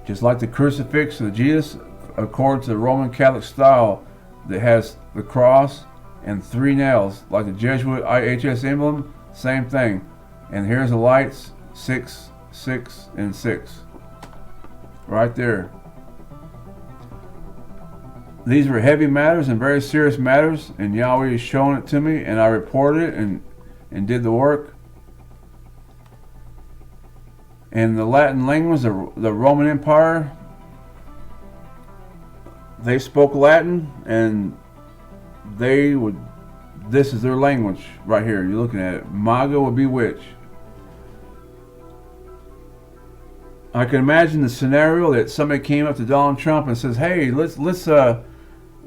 Just like the crucifix of Jesus, according to the Roman Catholic style, that has the cross and 3 nails, like the Jesuit IHS emblem, same thing. And here's the lights, 6, 6, and 6. Right there. These were heavy matters and very serious matters, and Yahweh is showing it to me, and I reported it and did the work. And the Latin language, the Roman Empire, they spoke Latin, and this is their language right here. You're looking at it. Maga would be witch. I can imagine the scenario that somebody came up to Donald Trump and says, "Hey, let's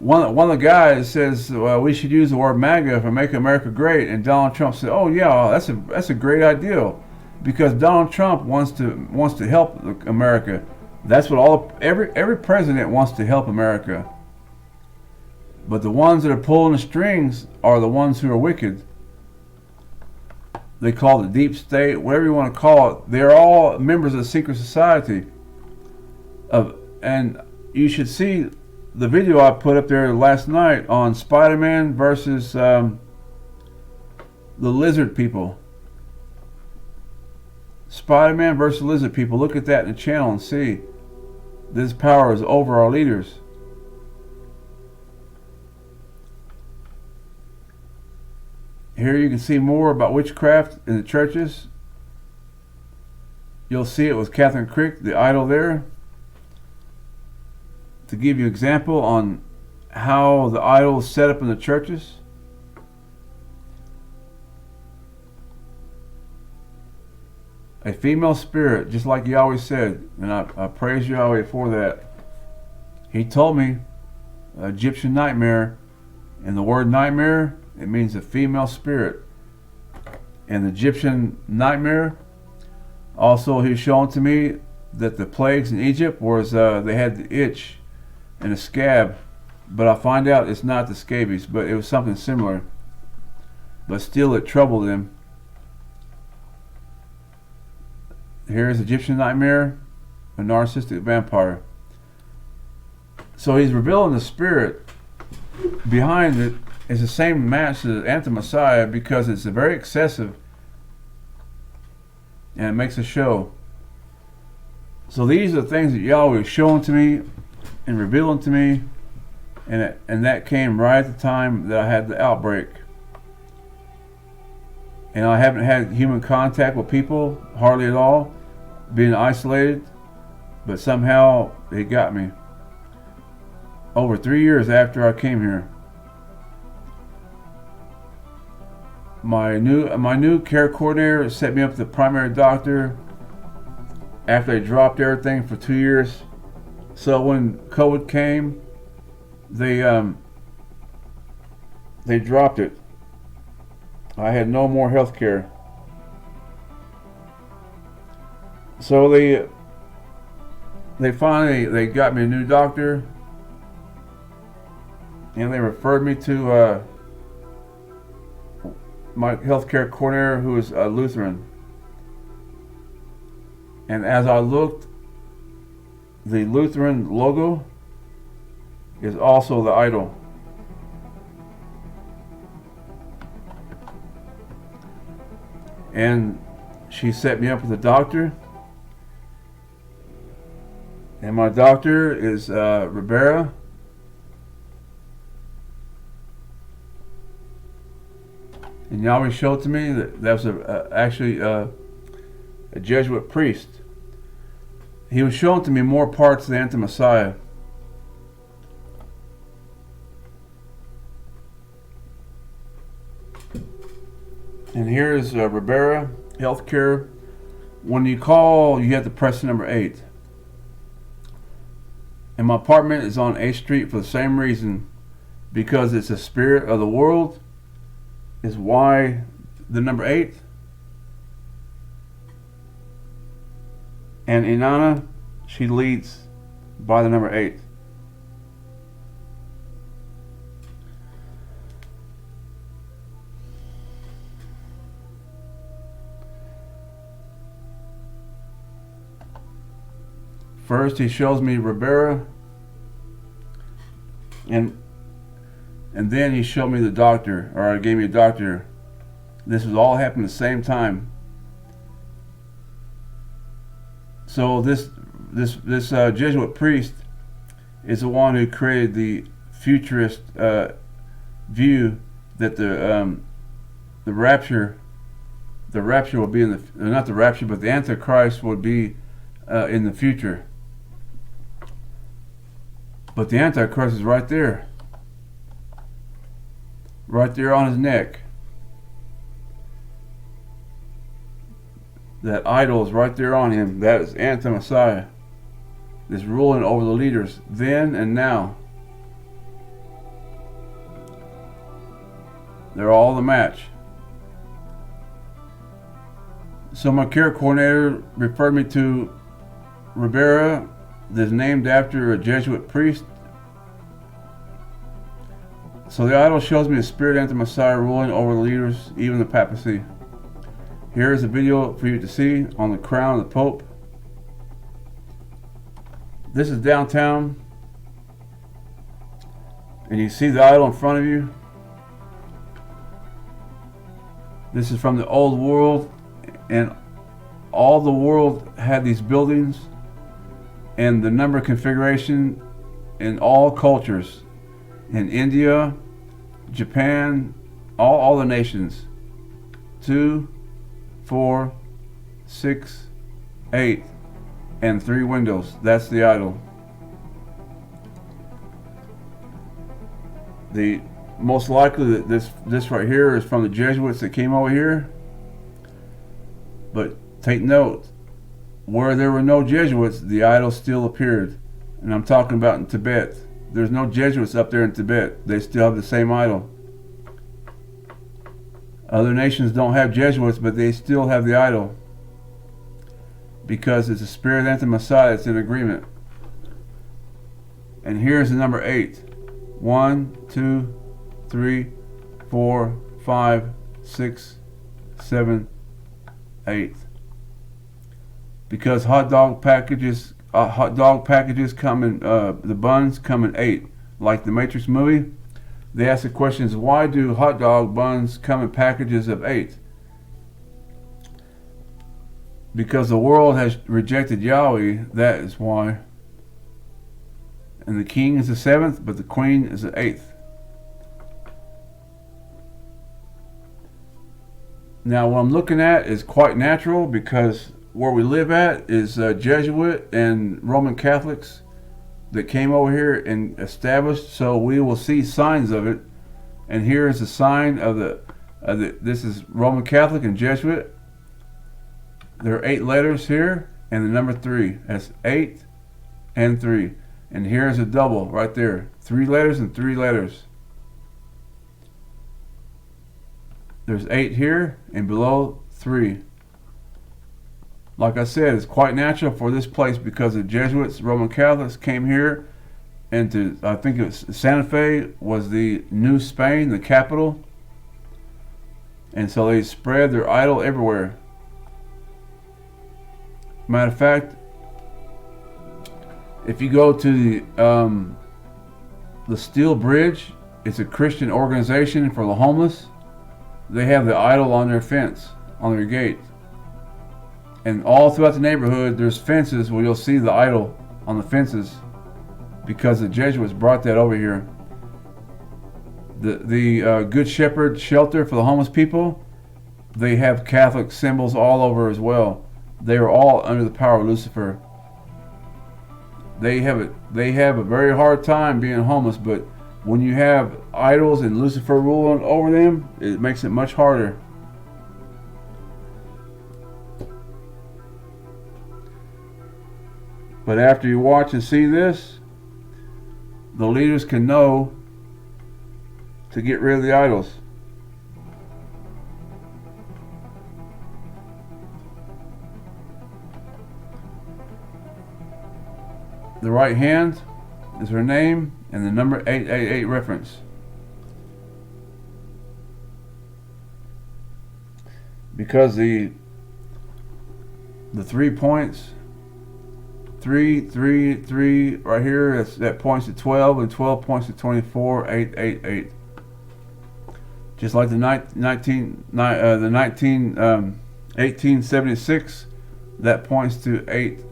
one of the guys says we should use the word MAGA for Make America Great," and Donald Trump said, "Oh yeah, that's a great idea," because Donald Trump wants to help America. That's what every president wants to help America. But the ones that are pulling the strings are the ones who are wicked. They call it the deep state, whatever you want to call it. They're all members of the secret society. And you should see the video I put up there last night on Spiderman versus the lizard people. Spiderman versus lizard people. Look at that in the channel and see. This power is over our leaders. Here you can see more about witchcraft in the churches. You'll see it with Catherine Crick, the idol there. To give you an example on how the idol is set up in the churches. A female spirit, just like Yahweh said, and I praise Yahweh for that. He told me, Egyptian nightmare, and the word nightmare, it means a female spirit. And the Egyptian nightmare, also he's showing to me that the plagues in Egypt was they had the itch and a scab, but I find out it's not the scabies, but it was something similar. But still it troubled them. Here's Egyptian nightmare, a narcissistic vampire. So he's revealing the spirit behind it. It's the same match as anti-Messiah because it's very excessive and it makes a show. So these are the things that Yahweh is showing to me and revealing to me, and that came right at the time that I had the outbreak. And I haven't had human contact with people hardly at all, being isolated, but somehow it got me. Over 3 years after I came here. My new care coordinator set me up with the primary doctor after they dropped everything for 2 years. So when COVID came, they dropped it. I had no more health care. So they finally got me a new doctor, and they referred me to my healthcare coordinator, who is a Lutheran. And as I looked, the Lutheran logo is also the idol. And she set me up with a doctor. And my doctor is Rivera. And Yahweh showed to me that was actually a Jesuit priest. He was showing to me more parts of the anti-Messiah. And here's Rivera Healthcare. When you call, you have to press the number 8. And my apartment is on 8th Street for the same reason, because it's a spirit of the world. Is why the number 8. And Inanna, she leads by the number 8. First, he shows me Ribera, and then he showed me the doctor, or gave me a doctor. This was all happening at the same time. So this Jesuit priest is the one who created the futurist view that the rapture will be in the, not the rapture, but the Antichrist would be in the future. But the Antichrist is right there on his neck. That idol is right there on him. That is anti-Messiah. That's ruling over the leaders then and now. They're all the match. So my care coordinator referred me to Ribera, that's named after a Jesuit priest. So the idol shows me a spirit anti-Messiah ruling over the leaders, even the papacy. Here is a video for you to see on the crown of the Pope. This is downtown, and you see the idol in front of you. This is from the old world, and all the world had these buildings and the number configuration in all cultures, in India, Japan, all the nations. 2, 4, 6, 8, and 3 windows. That's the idol. The most likely that this right here is from the Jesuits that came over here. But take note, where there were no Jesuits, the idol still appeared. And I'm talking about in Tibet. There's no Jesuits up there in Tibet. They still have the same idol. Other nations don't have Jesuits, but they still have the idol, because it's a spirit anti-Messiah that's in agreement. And here's the number 8. 1, 2, 3, 4, 5, 6, 7, 8. Because hot dog packages come in, the buns come in 8, like the Matrix movie. They ask the questions, why do hot dog buns come in packages of 8? Because the world has rejected Yahweh, that is why. And the king is the 7th, but the queen is the 8th. Now what I'm looking at is quite natural, because where we live at is Jesuit and Roman Catholics that came over here and established, so we will see signs of it. And here is a sign of this is Roman Catholic and Jesuit. There are 8 letters here, and the number 3. That's 8 and 3. And here's a double right there. 3 letters and 3 letters. There's 8 here, and below 3. Like I said, it's quite natural for this place, because the Jesuits, Roman Catholics came here, and I think it was Santa Fe was the New Spain, the capital. And so they spread their idol everywhere. Matter of fact, if you go to the Steel Bridge, it's a Christian organization for the homeless. They have the idol on their fence, on their gate. And all throughout the neighborhood, there's fences where you'll see the idol on the fences, because the Jesuits brought that over here. The Good Shepherd shelter for the homeless people, they have Catholic symbols all over as well. They are all under the power of Lucifer. They have a very hard time being homeless, but when you have idols and Lucifer ruling over them, it makes it much harder. But after you watch and see this, the leaders can know to get rid of the idols. The right hand is her name and the number 888 reference. Because the 3 points 3 right here. That points to 12, and 12 points to 24. 8. Just like the 1876, that points to 8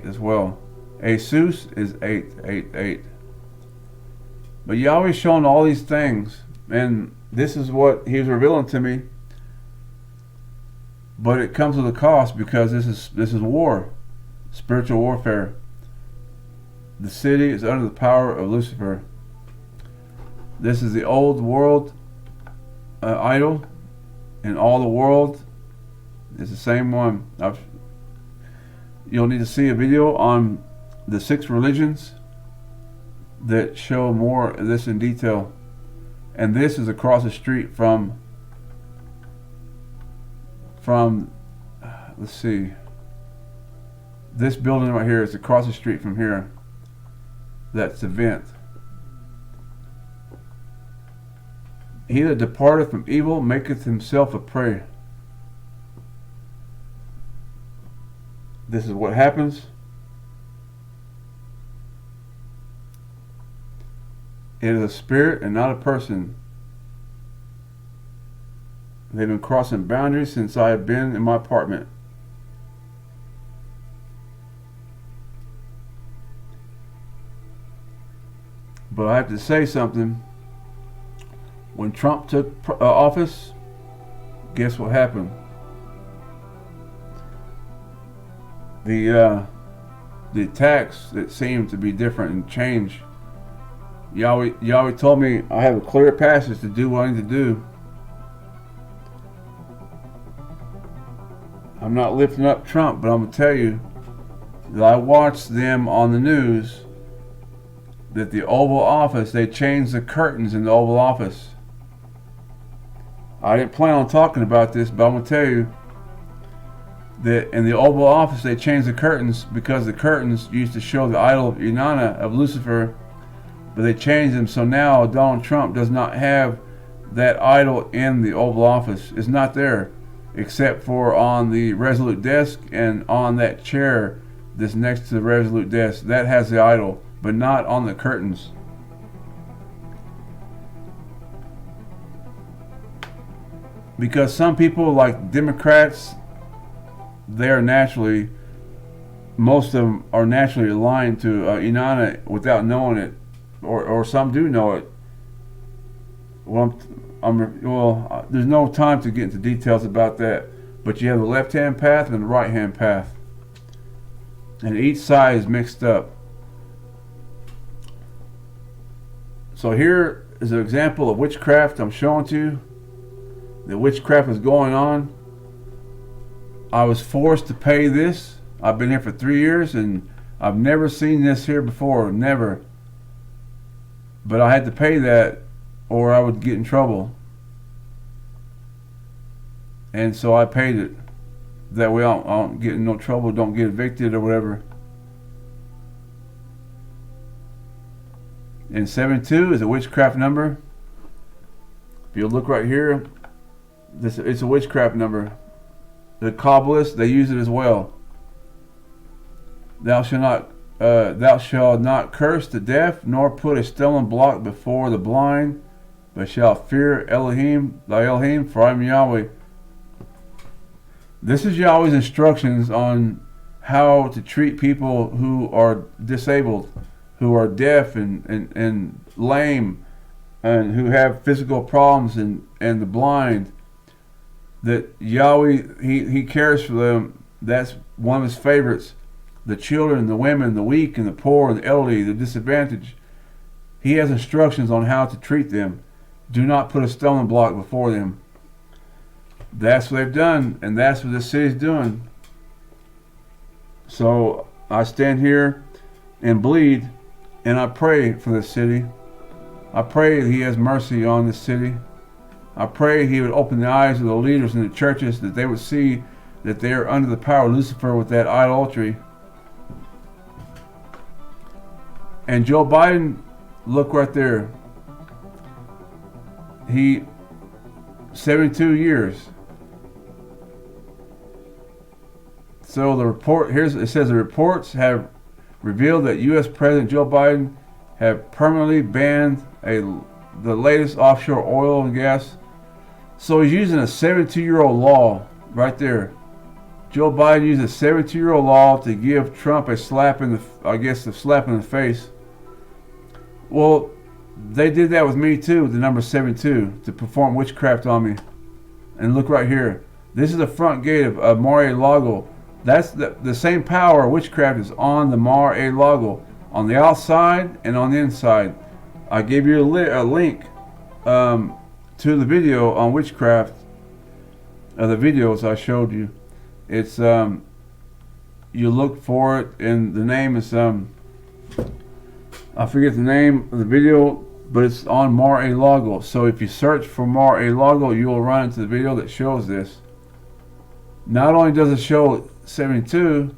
as well. Jesus is 8. But Yahweh's shown all these things, and this is what He was revealing to me. But it comes with a cost, because this is war, spiritual warfare. The city is under the power of Lucifer. This is the old world idol, and all the world is the same one. You'll need to see a video on the 6 religions that show more of this in detail. And this is across the street from let's see, this building right here is across the street from here. That's the vent. He that departeth from evil maketh himself a prey. This is what happens. It is a spirit and not a person. They've been crossing boundaries since I have been in my apartment. But I have to say something. When Trump took office, guess what happened? The attacks that seemed to be different and change. Yahweh told me I have a clear passage to do what I need to do. I'm not lifting up Trump, but I'm going to tell you that I watched them on the news that the Oval Office, they changed the curtains in the Oval Office. I didn't plan on talking about this, but I'm going to tell you that in the Oval Office they changed the curtains because the curtains used to show the idol of Inanna, of Lucifer, but they changed them so now Donald Trump does not have that idol in the Oval Office. It's not there, except for on the Resolute desk and on that chair that's next to the Resolute desk. That has the idol, but not on the curtains. Because some people, like Democrats, they are naturally, most of them are naturally aligned to Inanna without knowing it, or some do know it. Well, there's no time to get into details about that, but you have the left-hand path and the right-hand path, and each side is mixed up. So here is an example of witchcraft I'm showing to you. The witchcraft is going on. I was forced to pay this. I've been here for 3 years and I've never seen this here before, never. But I had to pay that or I would get in trouble. And so I paid it. That way I don't get in no trouble, don't get evicted or whatever. And 72 is a witchcraft number. If you look right here, it's a witchcraft number. The Kabbalists, they use it as well. Thou shalt not curse the deaf, nor put a stumbling block before the blind, but shalt fear Elohim, thy Elohim, for I am Yahweh. This is Yahweh's instructions on how to treat people who are disabled, who are deaf and lame, and who have physical problems, and the blind. That Yahweh, he cares for them. That's one of his favorites. The children, the women, the weak, and the poor, and the elderly, the disadvantaged. He has instructions on how to treat them. Do not put a stumbling block before them. That's what they've done, and that's what this city's doing. So I stand here and bleed, and I pray for this city. I pray that he has mercy on this city. I pray he would open the eyes of the leaders in the churches, that they would see that they are under the power of Lucifer with that idolatry. And Joe Biden, look right there. 72 years. So the report it says the reports have revealed that U.S. President Joe Biden have permanently banned the latest offshore oil and gas. So he's using a 72-year-old law right there. Joe Biden used a 72-year-old law to give Trump a slap in the face. Well, they did that with me too, the number 72, to perform witchcraft on me. And look right here. This is the front gate of Mar-a-Lago. That's the same power of witchcraft is on the Mar-a-Lago, on the outside and on the inside. I gave you a link to the video on witchcraft, the videos I showed you. It's you look for it, and the name is I forget the name of the video, but it's on Mar-a-Lago. So if you search for Mar-a-Lago, you will run into the video that shows this. Not only does it show 72,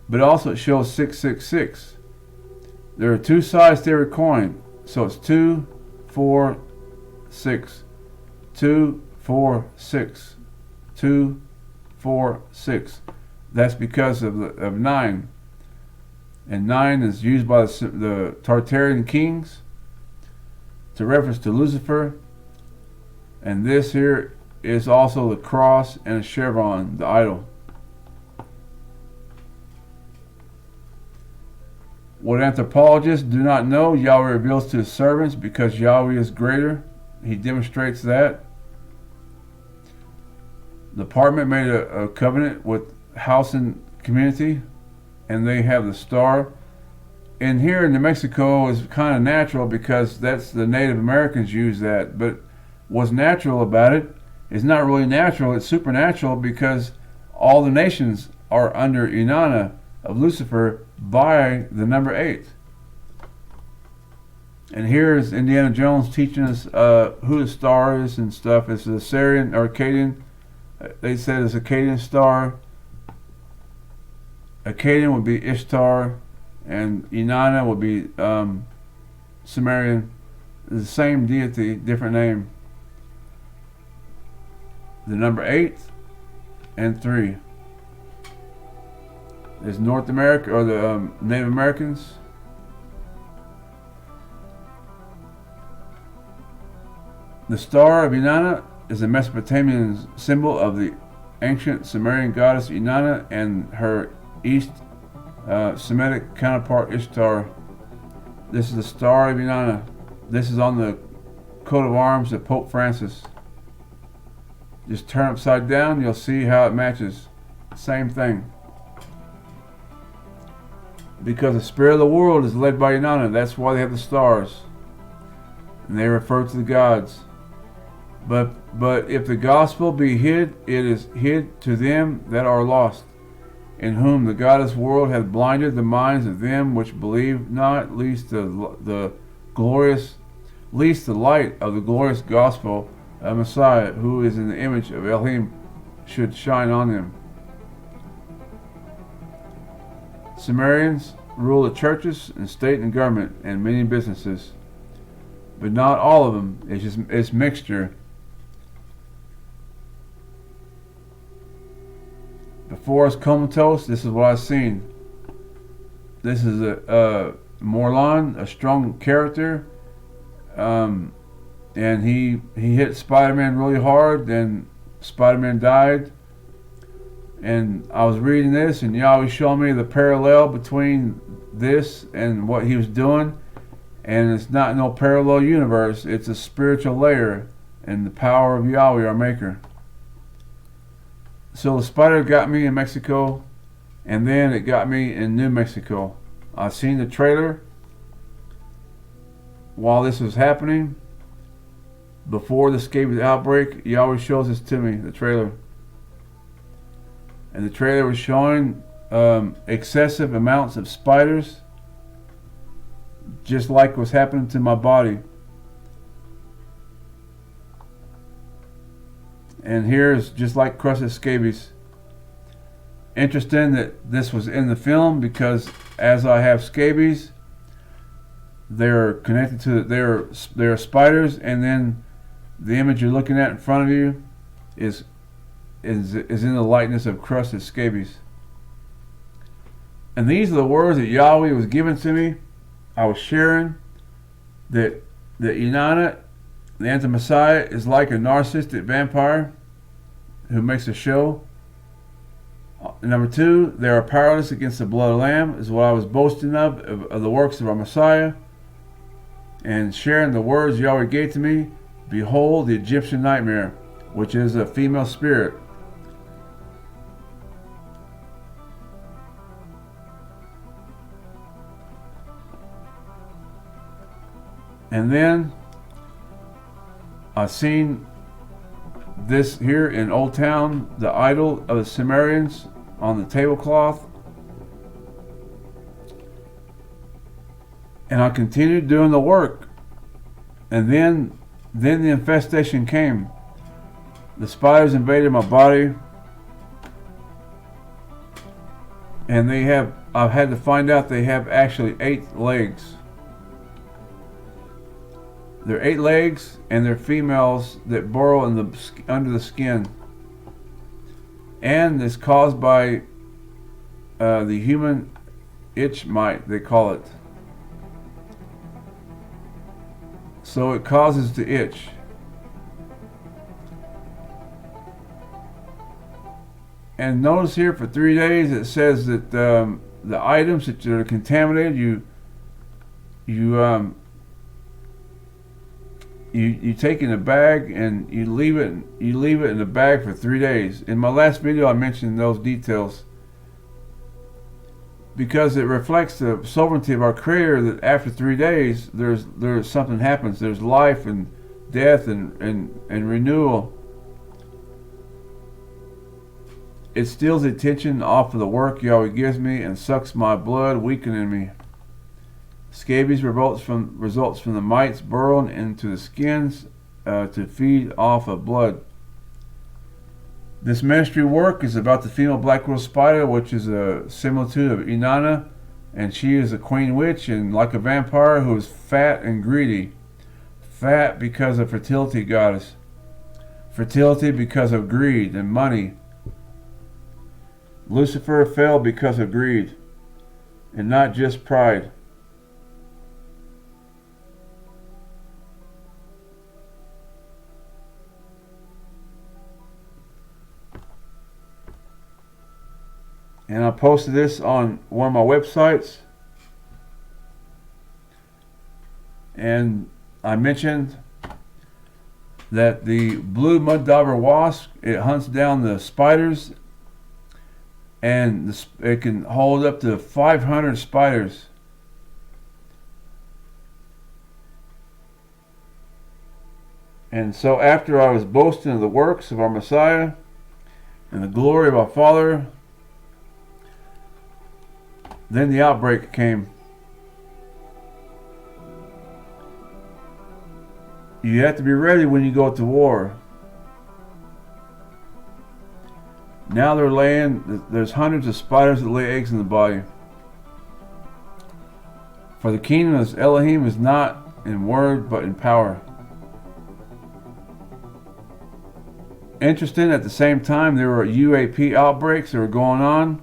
but also it shows 666. There are two sides to every coin, so it's 2, 4, 6, 2, 4, 6, 2, 4, 6. That's because of 9, and 9 is used by the Tartarian kings to reference to Lucifer, and this here is also the cross and a chevron, the idol. What anthropologists do not know, Yahweh reveals to his servants, because Yahweh is greater. He demonstrates that. The department made a covenant with House and Community, and they have the star. And here in New Mexico is kind of natural because that's the Native Americans use that. But what's natural about it is not really natural, it's supernatural, because all the nations are under Inanna of Lucifer by the number 8. And here is Indiana Jones teaching us who the star is and stuff. It's the Syrian or Akkadian. They said it's Akkadian star. Akkadian would be Ishtar, and Inanna would be Sumerian. It's the same deity, different name. The number 8 and 3 is North America, or the Native Americans. The star of Inanna is a Mesopotamian symbol of the ancient Sumerian goddess Inanna and her East Semitic counterpart Ishtar. This is the star of Inanna. This is on the coat of arms of Pope Francis. Just turn upside down, you'll see how it matches. Same thing. Because the spirit of the world is led by Inanna. That's why they have the stars. And they refer to the gods. But if the gospel be hid, it is hid to them that are lost, in whom the godless world hath blinded the minds of them which believe not, lest the light of the glorious gospel of Messiah, who is in the image of Elohim, should shine on them. Sumerians rule the churches and state and government and many businesses, but not all of them. It's mixture. Before I was comatose, this is what I've seen. This is a Morlan, a strong character, and he hit Spider-Man really hard. Then Spider-Man died, and I was reading this, and Yahweh showed me the parallel between this and what he was doing, and it's not no parallel universe. It's a spiritual layer and the power of Yahweh, our Maker. So the spider got me in Mexico, and then it got me in New Mexico. I seen the trailer while this was happening. Before the scabies outbreak, he always shows this to me, the trailer. And the trailer was showing excessive amounts of spiders, just like what's happening to my body. And here's just like crusted scabies. Interesting that this was in the film, because as I have scabies, they're connected to they're spiders, and then the image you're looking at in front of you is in the likeness of crusted scabies. And these are the words that Yahweh was giving to me. I was sharing that Inanna, the anti-Messiah, is like a narcissistic vampire who makes a show. Number 2, they are powerless against the blood of the Lamb, is what I was boasting of the works of our Messiah, and sharing the words Yahweh gave to me. Behold the Egyptian nightmare, which is a female spirit. And then I've seen this here in Old Town, the idol of the Sumerians on the tablecloth. And I continued doing the work. And then the infestation came. The spiders invaded my body. And I've had to find out they have actually 8 legs. They're 8 legs, and they're females that burrow under the skin. And it's caused by the human itch mite, they call it. So it causes the itch. And notice here for 3 days it says that the items that are contaminated, you take in a bag and you leave it in a bag for 3 days. In my last video I mentioned those details because it reflects the sovereignty of our Creator, that after 3 days there's something happens. There's life and death and renewal. It steals the attention off of the work Yahweh gives me and sucks my blood, weakening me. Scabies results from the mites burrowing into the skins to feed off of blood. This ministry work is about the female black widow spider, which is a similitude of Inanna, and she is a queen witch and like a vampire who is fat and greedy. Fat because of fertility goddess. Fertility because of greed and money. Lucifer fell because of greed and not just pride. And I posted this on one of my websites. And I mentioned that the blue mud dauber wasp, it hunts down the spiders, and it can hold up to 500 spiders. And so after I was boasting of the works of our Messiah and the glory of our Father, then the outbreak came. You have to be ready when you go to war. Now there's hundreds of spiders that lay eggs in the body. For the kingdom of Elohim is not in word but in power. Interesting, at the same time there were UAP outbreaks that were going on.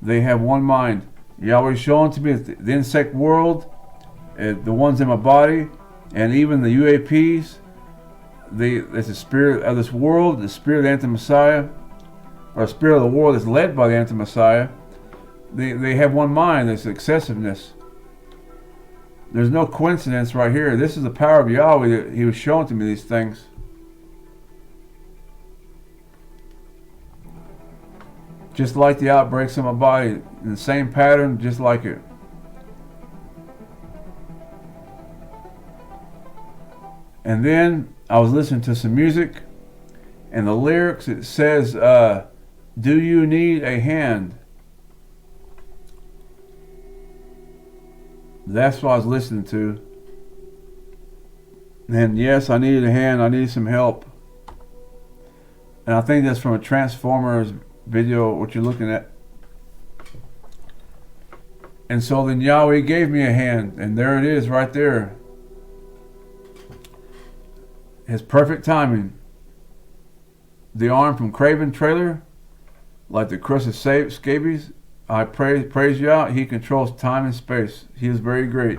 They have one mind. Yahweh showing to me that the insect world, the ones in my body, and even the UAPs, it's the spirit of this world, the spirit of the anti-Messiah, or the spirit of the world that's led by the anti-Messiah. They have one mind. There's excessiveness. There's no coincidence right here. This is the power of Yahweh that He was showing to me these things. Just like the outbreaks in my body, in the same pattern, just like it. And then I was listening to some music, and the lyrics, it says, do you need a hand? That's what I was listening to. And yes, I needed a hand. I needed some help. And I think that's from a Transformers video, what you're looking at. And so then Yahweh gave me a hand, and there it is right there. His perfect timing. The arm from Craven trailer, like the crusted scabies, I praise Yah. He controls time and space. He is very great.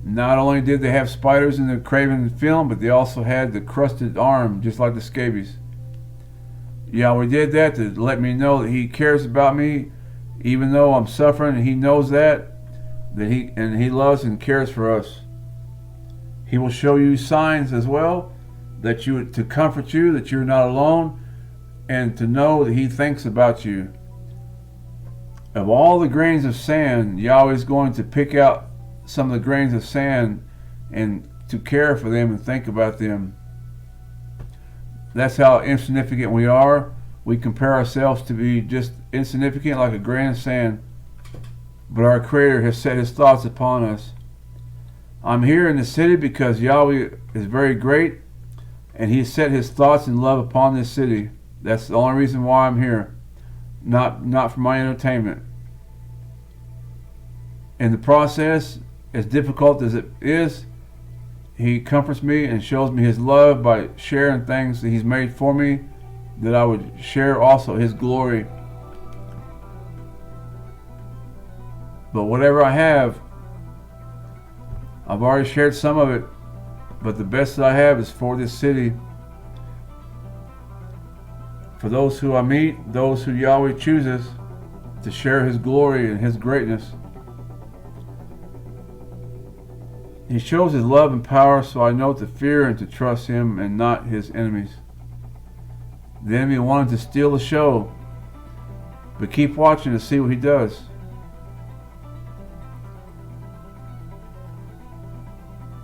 Not only did they have spiders in the Craven film, but they also had the crusted arm, just like the scabies. Yahweh did that to let me know that He cares about me, even though I'm suffering, and He knows that He loves and cares for us. He will show you signs as well to comfort you that you're not alone, and to know that He thinks about you. Of all the grains of sand, Yahweh is going to pick out some of the grains of sand and to care for them and think about them. That's how insignificant we are. We compare ourselves to be just insignificant, like a grain of sand. But our Creator has set His thoughts upon us. I'm here in the city because Yahweh is very great, and He set His thoughts and love upon this city. That's the only reason why I'm here, not for my entertainment. In the process, as difficult as it is, He comforts me and shows me His love by sharing things that He's made for me, that I would share also His glory. But whatever I have, I've already shared some of it, but the best that I have is for this city. For those who I meet, those who Yahweh chooses to share His glory and His greatness. He shows His love and power, so I know to fear and to trust Him and not His enemies. The enemy wanted to steal the show, but keep watching to see what he does.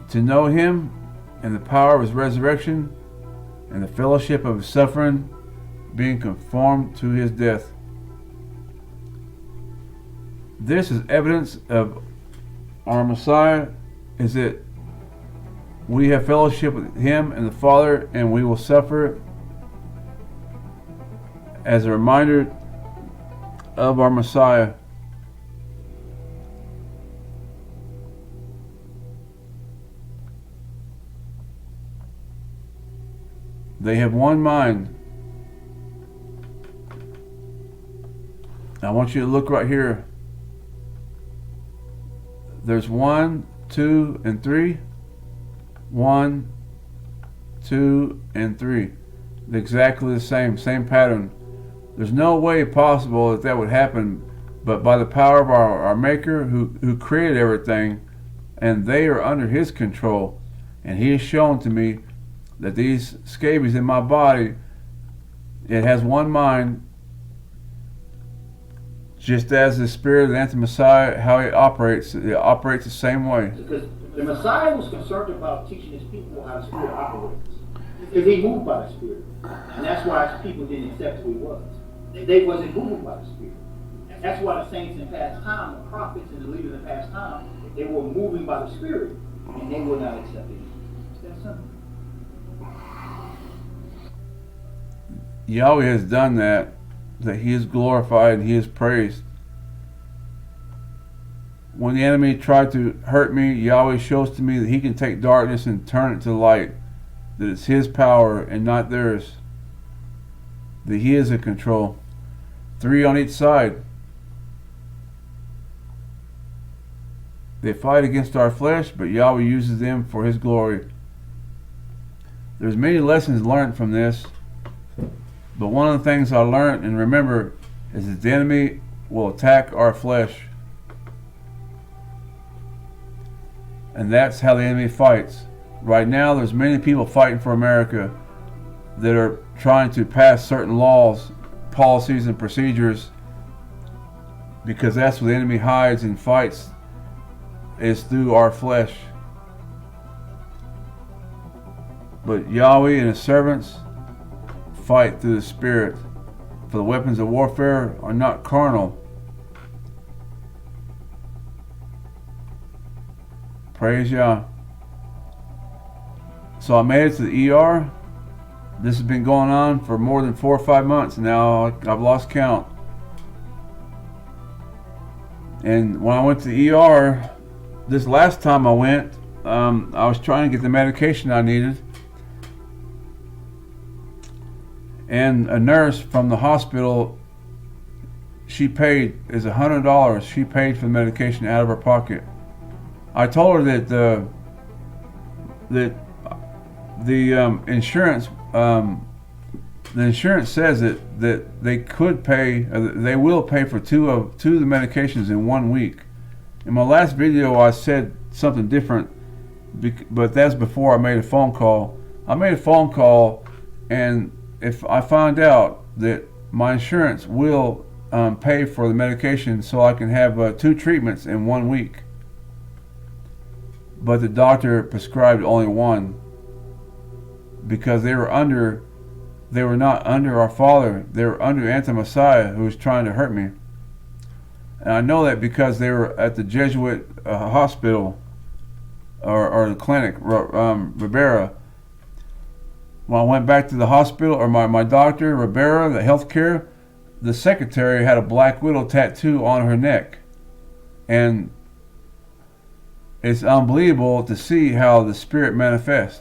To know Him and the power of His resurrection and the fellowship of His suffering, being conformed to His death. This is evidence of our Messiah, is that we have fellowship with Him and the Father, and we will suffer as a reminder of our Messiah. They have one mind. I want you to look right here. There's 1, 2, and 3. 1, 2, and 3. Exactly the same pattern. There's no way possible that would happen, but by the power of our Maker who created everything, and they are under His control. And He has shown to me that these scabies in my body, it has one mind, just as the spirit of the anti-Messiah, how it operates the same way. Because the Messiah was concerned about teaching His people how the Spirit operates. Because He moved by the Spirit. And that's why His people didn't accept who He was. They wasn't moved by the Spirit. That's why the saints in past time, the prophets and the leaders in past time, they were moving by the Spirit, and they would not accept it. It's that simple. Yahweh has done that He is glorified and He is praised. When the enemy tried to hurt me, Yahweh shows to me that He can take darkness and turn it to light, that it's His power and not theirs, that He is in control. 3 on each side. They fight against our flesh, but Yahweh uses them for His glory. There's many lessons learned from this, but one of the things I learned and remember is that the enemy will attack our flesh. And that's how the enemy fights. Right now there's many people fighting for America that are trying to pass certain laws, policies, and procedures, because that's where the enemy hides and fights, is through our flesh. But Yahweh and His servants fight through the Spirit, for the weapons of warfare are not carnal. Praise Yah. So I made it to the ER. This has been going on for more than 4 or 5 months now. I've lost count. And when I went to the ER, this last time I went, I was trying to get the medication I needed. And a nurse from the hospital she paid is $100. She paid for the medication out of her pocket. I told her that the insurance says that they could pay, they will pay for two of the medications in 1 week. In my last video, I said something different, but that's before I made a phone call. I made a phone call, and if I find out that my insurance will pay for the medication so I can have 2 treatments in 1 week, but the doctor prescribed only 1 because they were not under our Father. They were under Anti-Messiah, who was trying to hurt me. And I know that because they were at the Jesuit hospital or the clinic, Ribera. When I went back to the hospital, or my doctor, Ribera, the healthcare, the secretary had a Black Widow tattoo on her neck. And it's unbelievable to see how the Spirit manifests.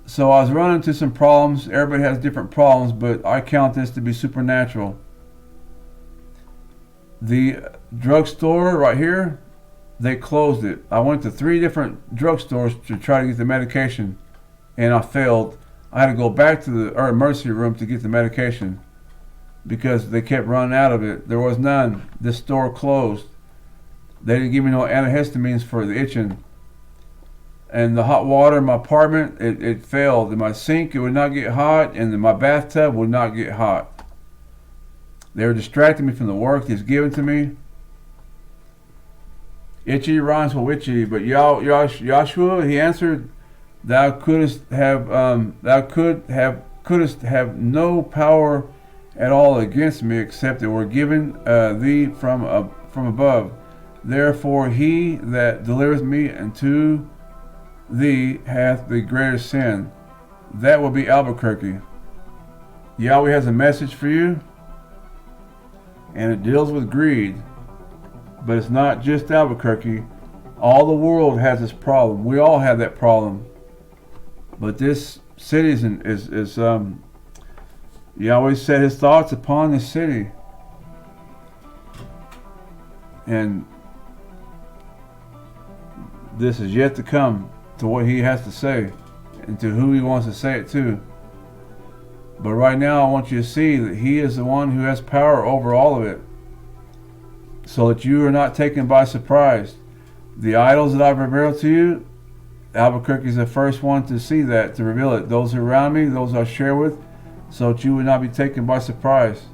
So I was running into some problems. Everybody has different problems, but I count this to be supernatural. The drugstore right here, they closed it. I went to 3 different drugstores to try to get the medication, and I failed. I had to go back to the emergency room to get the medication because they kept running out of it. There was none. This store closed. They didn't give me no antihistamines for the itching. And the hot water in my apartment, it failed. In my sink, it would not get hot, and in my bathtub would not get hot. They were distracting me from the work He's given to me. Itchy rhymes with witchy, but Yahshua, he answered, "Thou couldst have no power at all against me, except it were given thee from above. Therefore, he that delivereth me unto thee hath the greater sin." That will be Albuquerque. Yahweh has a message for you, and it deals with greed. But it's not just Albuquerque. All the world has this problem. We all have that problem. But this city is Yahweh set His thoughts upon this city, and this is yet to come to what He has to say and to who He wants to say it to. But right now I want you to see that He is the one who has power over all of it, so that you are not taken by surprise. The idols that I've revealed to you, Albuquerque is the first one to see that, to reveal it. Those around me, those I share with, so that you would not be taken by surprise.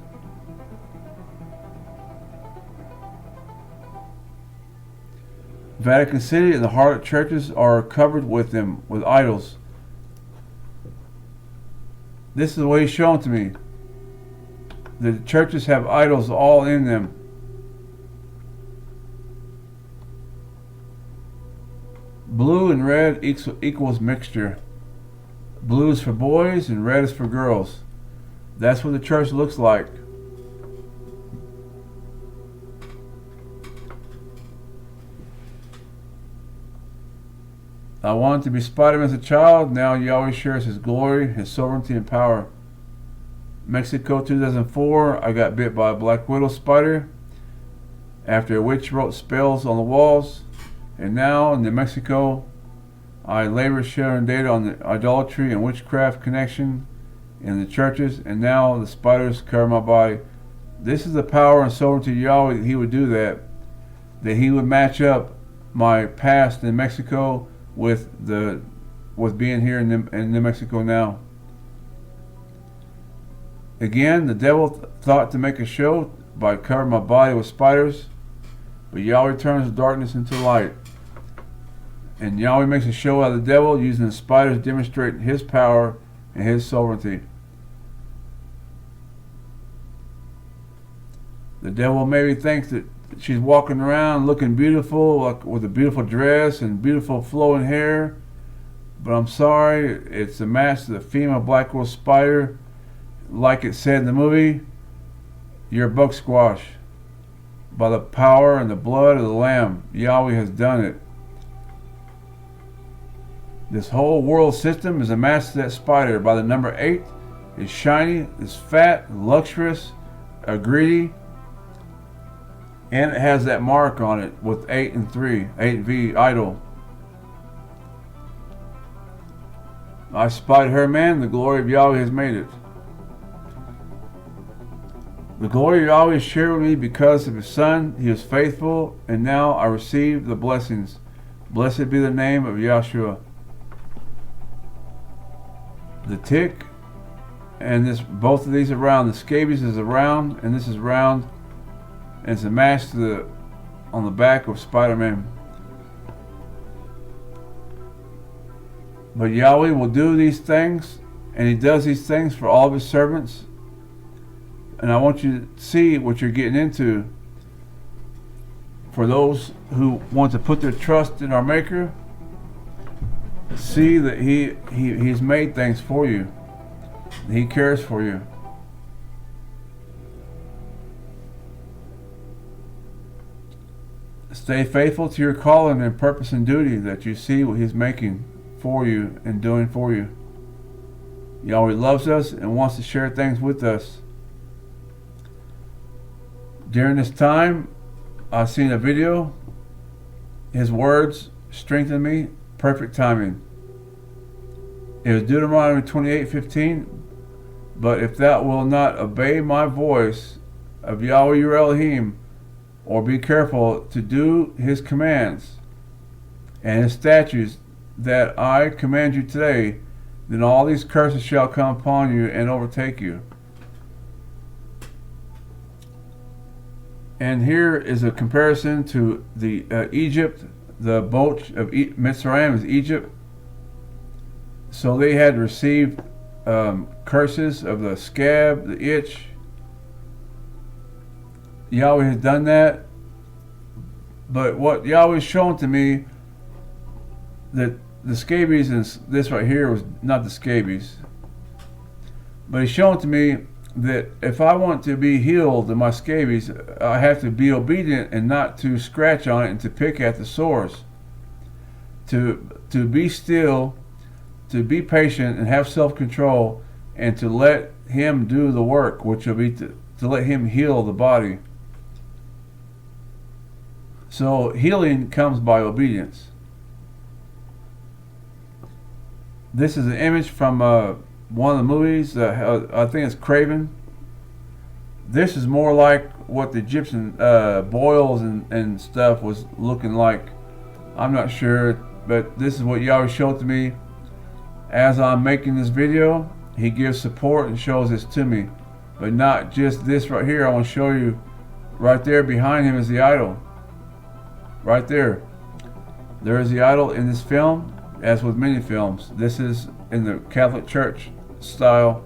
Vatican City and the harlot churches are covered with them, with idols. This is what He's shown to me. The churches have idols all in them. Blue and red equals mixture. Blue is for boys and red is for girls. That's what the church looks like. I wanted to be Spider-Man as a child. Now Yahweh shares His glory, His sovereignty, and power. Mexico 2004, I got bit by a Black Widow spider after a witch wrote spells on the walls. And now in New Mexico, I labor sharing data on the idolatry and witchcraft connection in the churches, and now the spiders cover my body. This is the power and sovereignty of Yahweh, that He would do that He would match up my past in Mexico with being here in New Mexico now. Again, the devil thought to make a show by covering my body with spiders, but Yahweh turns darkness into light. And Yahweh makes a show out of the devil, using the spiders to demonstrate His power and His sovereignty. The devil maybe thinks that she's walking around looking beautiful, like with a beautiful dress and beautiful flowing hair. But I'm sorry, it's a match to the female black widow spider. Like it said in the movie, you're a buck squash. By the power and the blood of the Lamb, Yahweh has done it. This whole world system is a match to that spider. By the number 8, is shiny, is fat, luxurious, greedy, and it has that mark on it with 8 and 3, 8V, idol. I spied her, man, the glory of Yahweh has made it. The glory of Yahweh is shared with me because of his Son. He is faithful, and now I receive the blessings. Blessed be the name of Yahshua. The tick, and this, both of these are round. The scabies is a round, and this is round, and it's a match to on the back of Spider-Man. But Yahweh will do these things, and he does these things for all of his servants. And I want you to see what you're getting into. For those who want to put their trust in our Maker, see that he's made things for you. He cares for you. Stay faithful to your calling and purpose and duty, that you see what he's making for you and doing for you. Yahweh loves us and wants to share things with us. During this time, I've seen a video. His words strengthened me. Perfect timing. It was Deuteronomy 28:15. But if thou wilt not obey my voice of Yahweh your Elohim, or be careful to do his commands and his statutes that I command you today, then all these curses shall come upon you and overtake you. And here is a comparison to the Egypt. The boat of Mitzrayim is Egypt. So they had received curses of the scab, the itch. Yahweh has done that. But what Yahweh is showing to me, that the scabies and this right here was not the scabies. But he's showing to me that if I want to be healed of my scabies, I have to be obedient and not to scratch on it and to pick at the sores. To be still, to be patient and have self-control, and to let him do the work, which will be to let him heal the body. So healing comes by obedience. This is an image from one of the movies. I think it's Craven. This is more like what the Egyptian boils and stuff was looking like. I'm not sure, but this is what Yahweh showed to me. As I'm making this video, he gives support and shows this to me. But not just this right here. I want to show you right there behind him is the idol. Right there. There is the idol in this film, as with many films. This is in the Catholic Church style.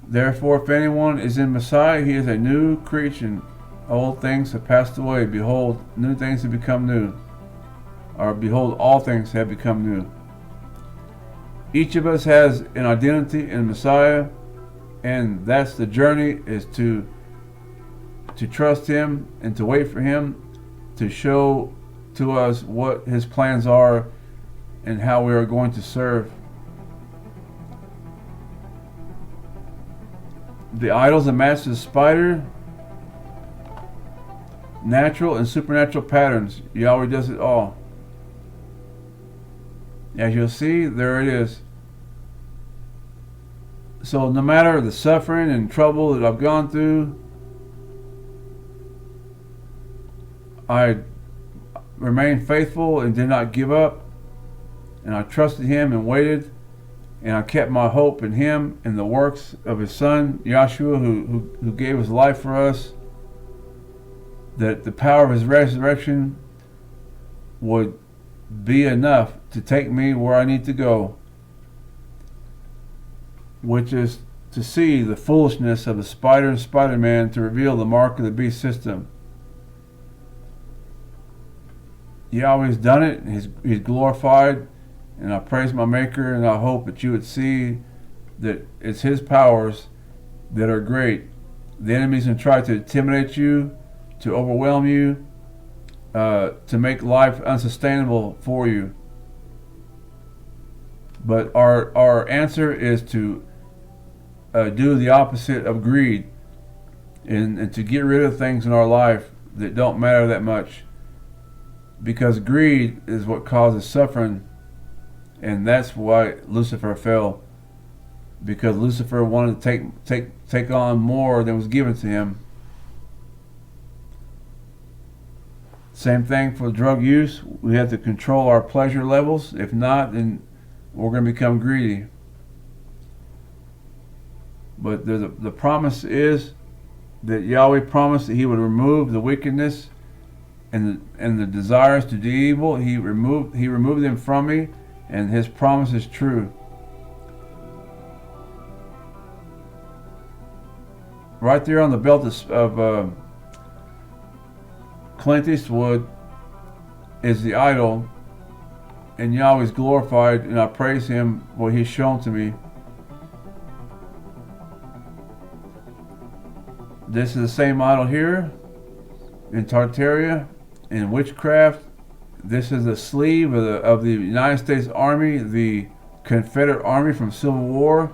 Therefore, if anyone is in Messiah, he is a new creation. Old things have passed away. Behold, new things have become new. Or behold, all things have become new. Each of us has an identity in Messiah, and that's the journey, is to trust him and to wait for him to show to us what his plans are and how we are going to serve. The idols that match the spider, natural and supernatural patterns. Yahweh does it all. As you'll see, there it is. So no matter the suffering and trouble that I've gone through, I remained faithful and did not give up. And I trusted him and waited. And I kept my hope in him and the works of his Son, Yahshua, who gave his life for us. That the power of his resurrection would be enough to take me where I need to go, which is to see the foolishness of the spider and Spider-Man, to reveal the mark of the beast system. Yahweh's done it, and he's glorified, and I praise my Maker, and I hope that you would see that it's his powers that are great. The enemy's going to try to intimidate you, to overwhelm you, to make life unsustainable for you. But our answer is to do the opposite of greed, and to get rid of things in our life that don't matter that much, because greed is what causes suffering, and that's why Lucifer fell, because Lucifer wanted to take on more than was given to him. Same thing for drug use. We have to control our pleasure levels. If not, then we're going to become greedy. But the promise is that Yahweh promised that He would remove the wickedness and the desires to do evil. He removed them from me, and His promise is true. Right there on the belt of Clint Eastwood is the idol, and Yahweh is glorified, and I praise Him for what He's shown to me. This is the same idol here in Tartaria, in witchcraft. This is the sleeve of the United States Army, the Confederate Army from Civil War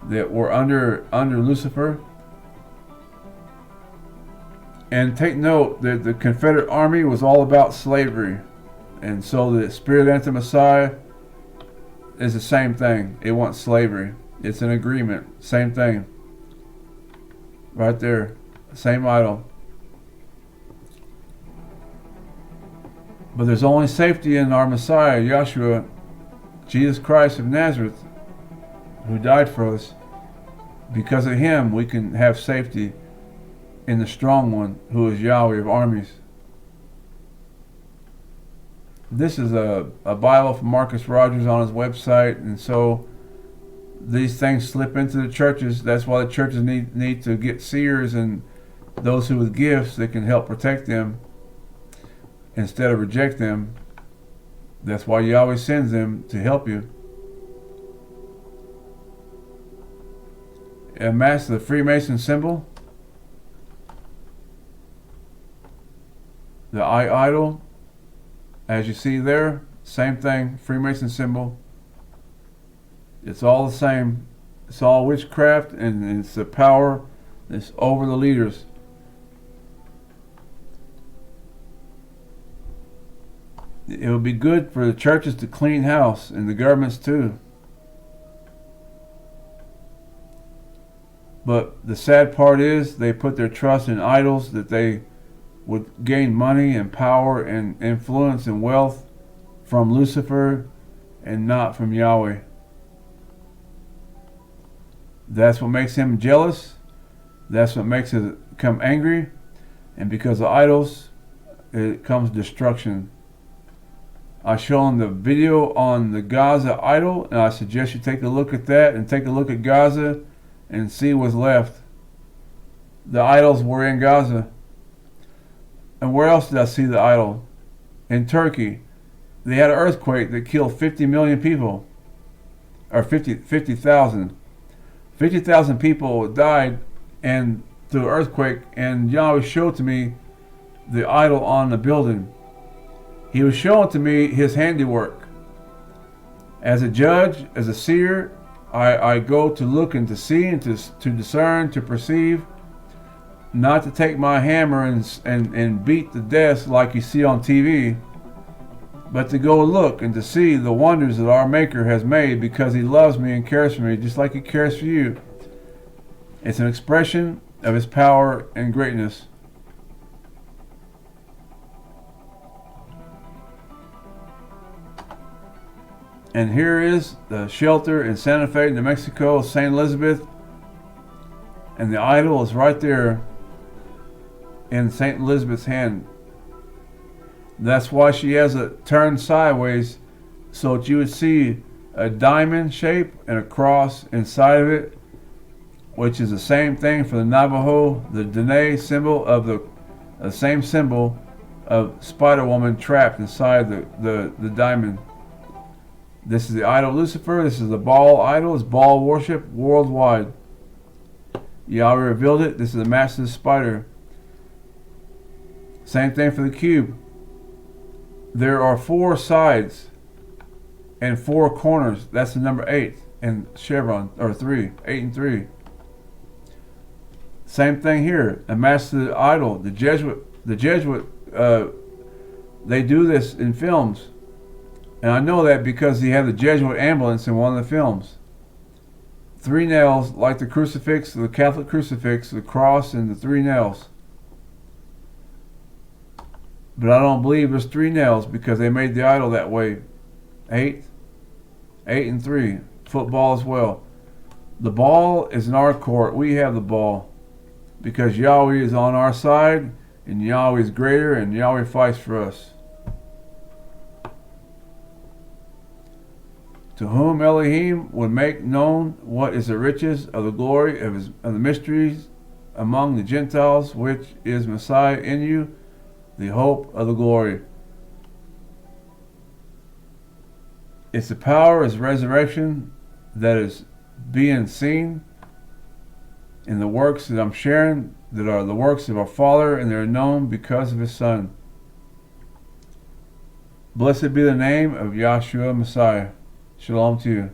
that were under Lucifer. And take note that the Confederate Army was all about slavery, and so the Spirit Anti-Messiah is the same thing. It wants slavery. It's an agreement. Same thing. Right there, same idol. But there's only safety in our Messiah, Yahshua, Jesus Christ of Nazareth, who died for us. Because of Him, we can have safety in the strong one, who is Yahweh of armies. This is a Bible from Marcus Rogers on his website, and so these things slip into the churches. That's why the churches need to get seers and those who with gifts that can help protect them instead of reject them. That's why Yahweh sends them to help you. And master the Freemason symbol, the eye idol, as you see there, same thing, Freemason symbol. It's all the same. It's all witchcraft, and it's the power that's over the leaders. It would be good for the churches to clean house, and the governments too. But the sad part is they put their trust in idols that they would gain money and power and influence and wealth from Lucifer and not from Yahweh. That's what makes him jealous. That's what makes it become angry. And because of idols, it comes destruction. I shown the video on the Gaza idol, and I suggest you take a look at that and take a look at Gaza and see what's left. The idols were in Gaza. And where else did I see the idol? In Turkey. They had an earthquake that killed 50 million people. Or 50,000. 50,000 people died and through an earthquake, and Yahweh showed to me the idol on the building. He was showing to me His handiwork. As a judge, as a seer, I go to look and to see and to discern, to perceive, not to take my hammer and beat the desk like you see on TV, but to go look and to see the wonders that our Maker has made, because He loves me and cares for me just like He cares for you. It's an expression of His power and greatness. And here is the shelter in Santa Fe, New Mexico, St. Elizabeth, and the idol is right there in St. Elizabeth's hand. That's why she has it turned sideways, so that you would see a diamond shape and a cross inside of it, which is the same thing for the Navajo, the Dene symbol of the same symbol of Spider-Woman trapped inside the diamond. This is the idol of Lucifer. This is the Baal idol. It's Baal worship worldwide. Yahweh revealed it. This is the master spider. Same thing for the cube. There are 4 sides and 4 corners. That's the number 8 in chevron, or 3, 8 and 3. Same thing here. A master idol. The Jesuit, they do this in films, and I know that because he had the Jesuit ambulance in one of the films. 3 nails, like the crucifix, the Catholic crucifix, the cross, and the 3 nails. But I don't believe there's 3 nails because they made the idol that way. 8 and 3. Football as well. The ball is in our court. We have the ball because Yahweh is on our side, and Yahweh is greater, and Yahweh fights for us. To whom Elohim would make known what is the riches of the glory of the mysteries among the Gentiles, which is Messiah in you, the hope of the glory. It's the power of his resurrection that is being seen in the works that I'm sharing, that are the works of our Father, and they're known because of his Son. Blessed be the name of Yahshua Messiah. Shalom to you.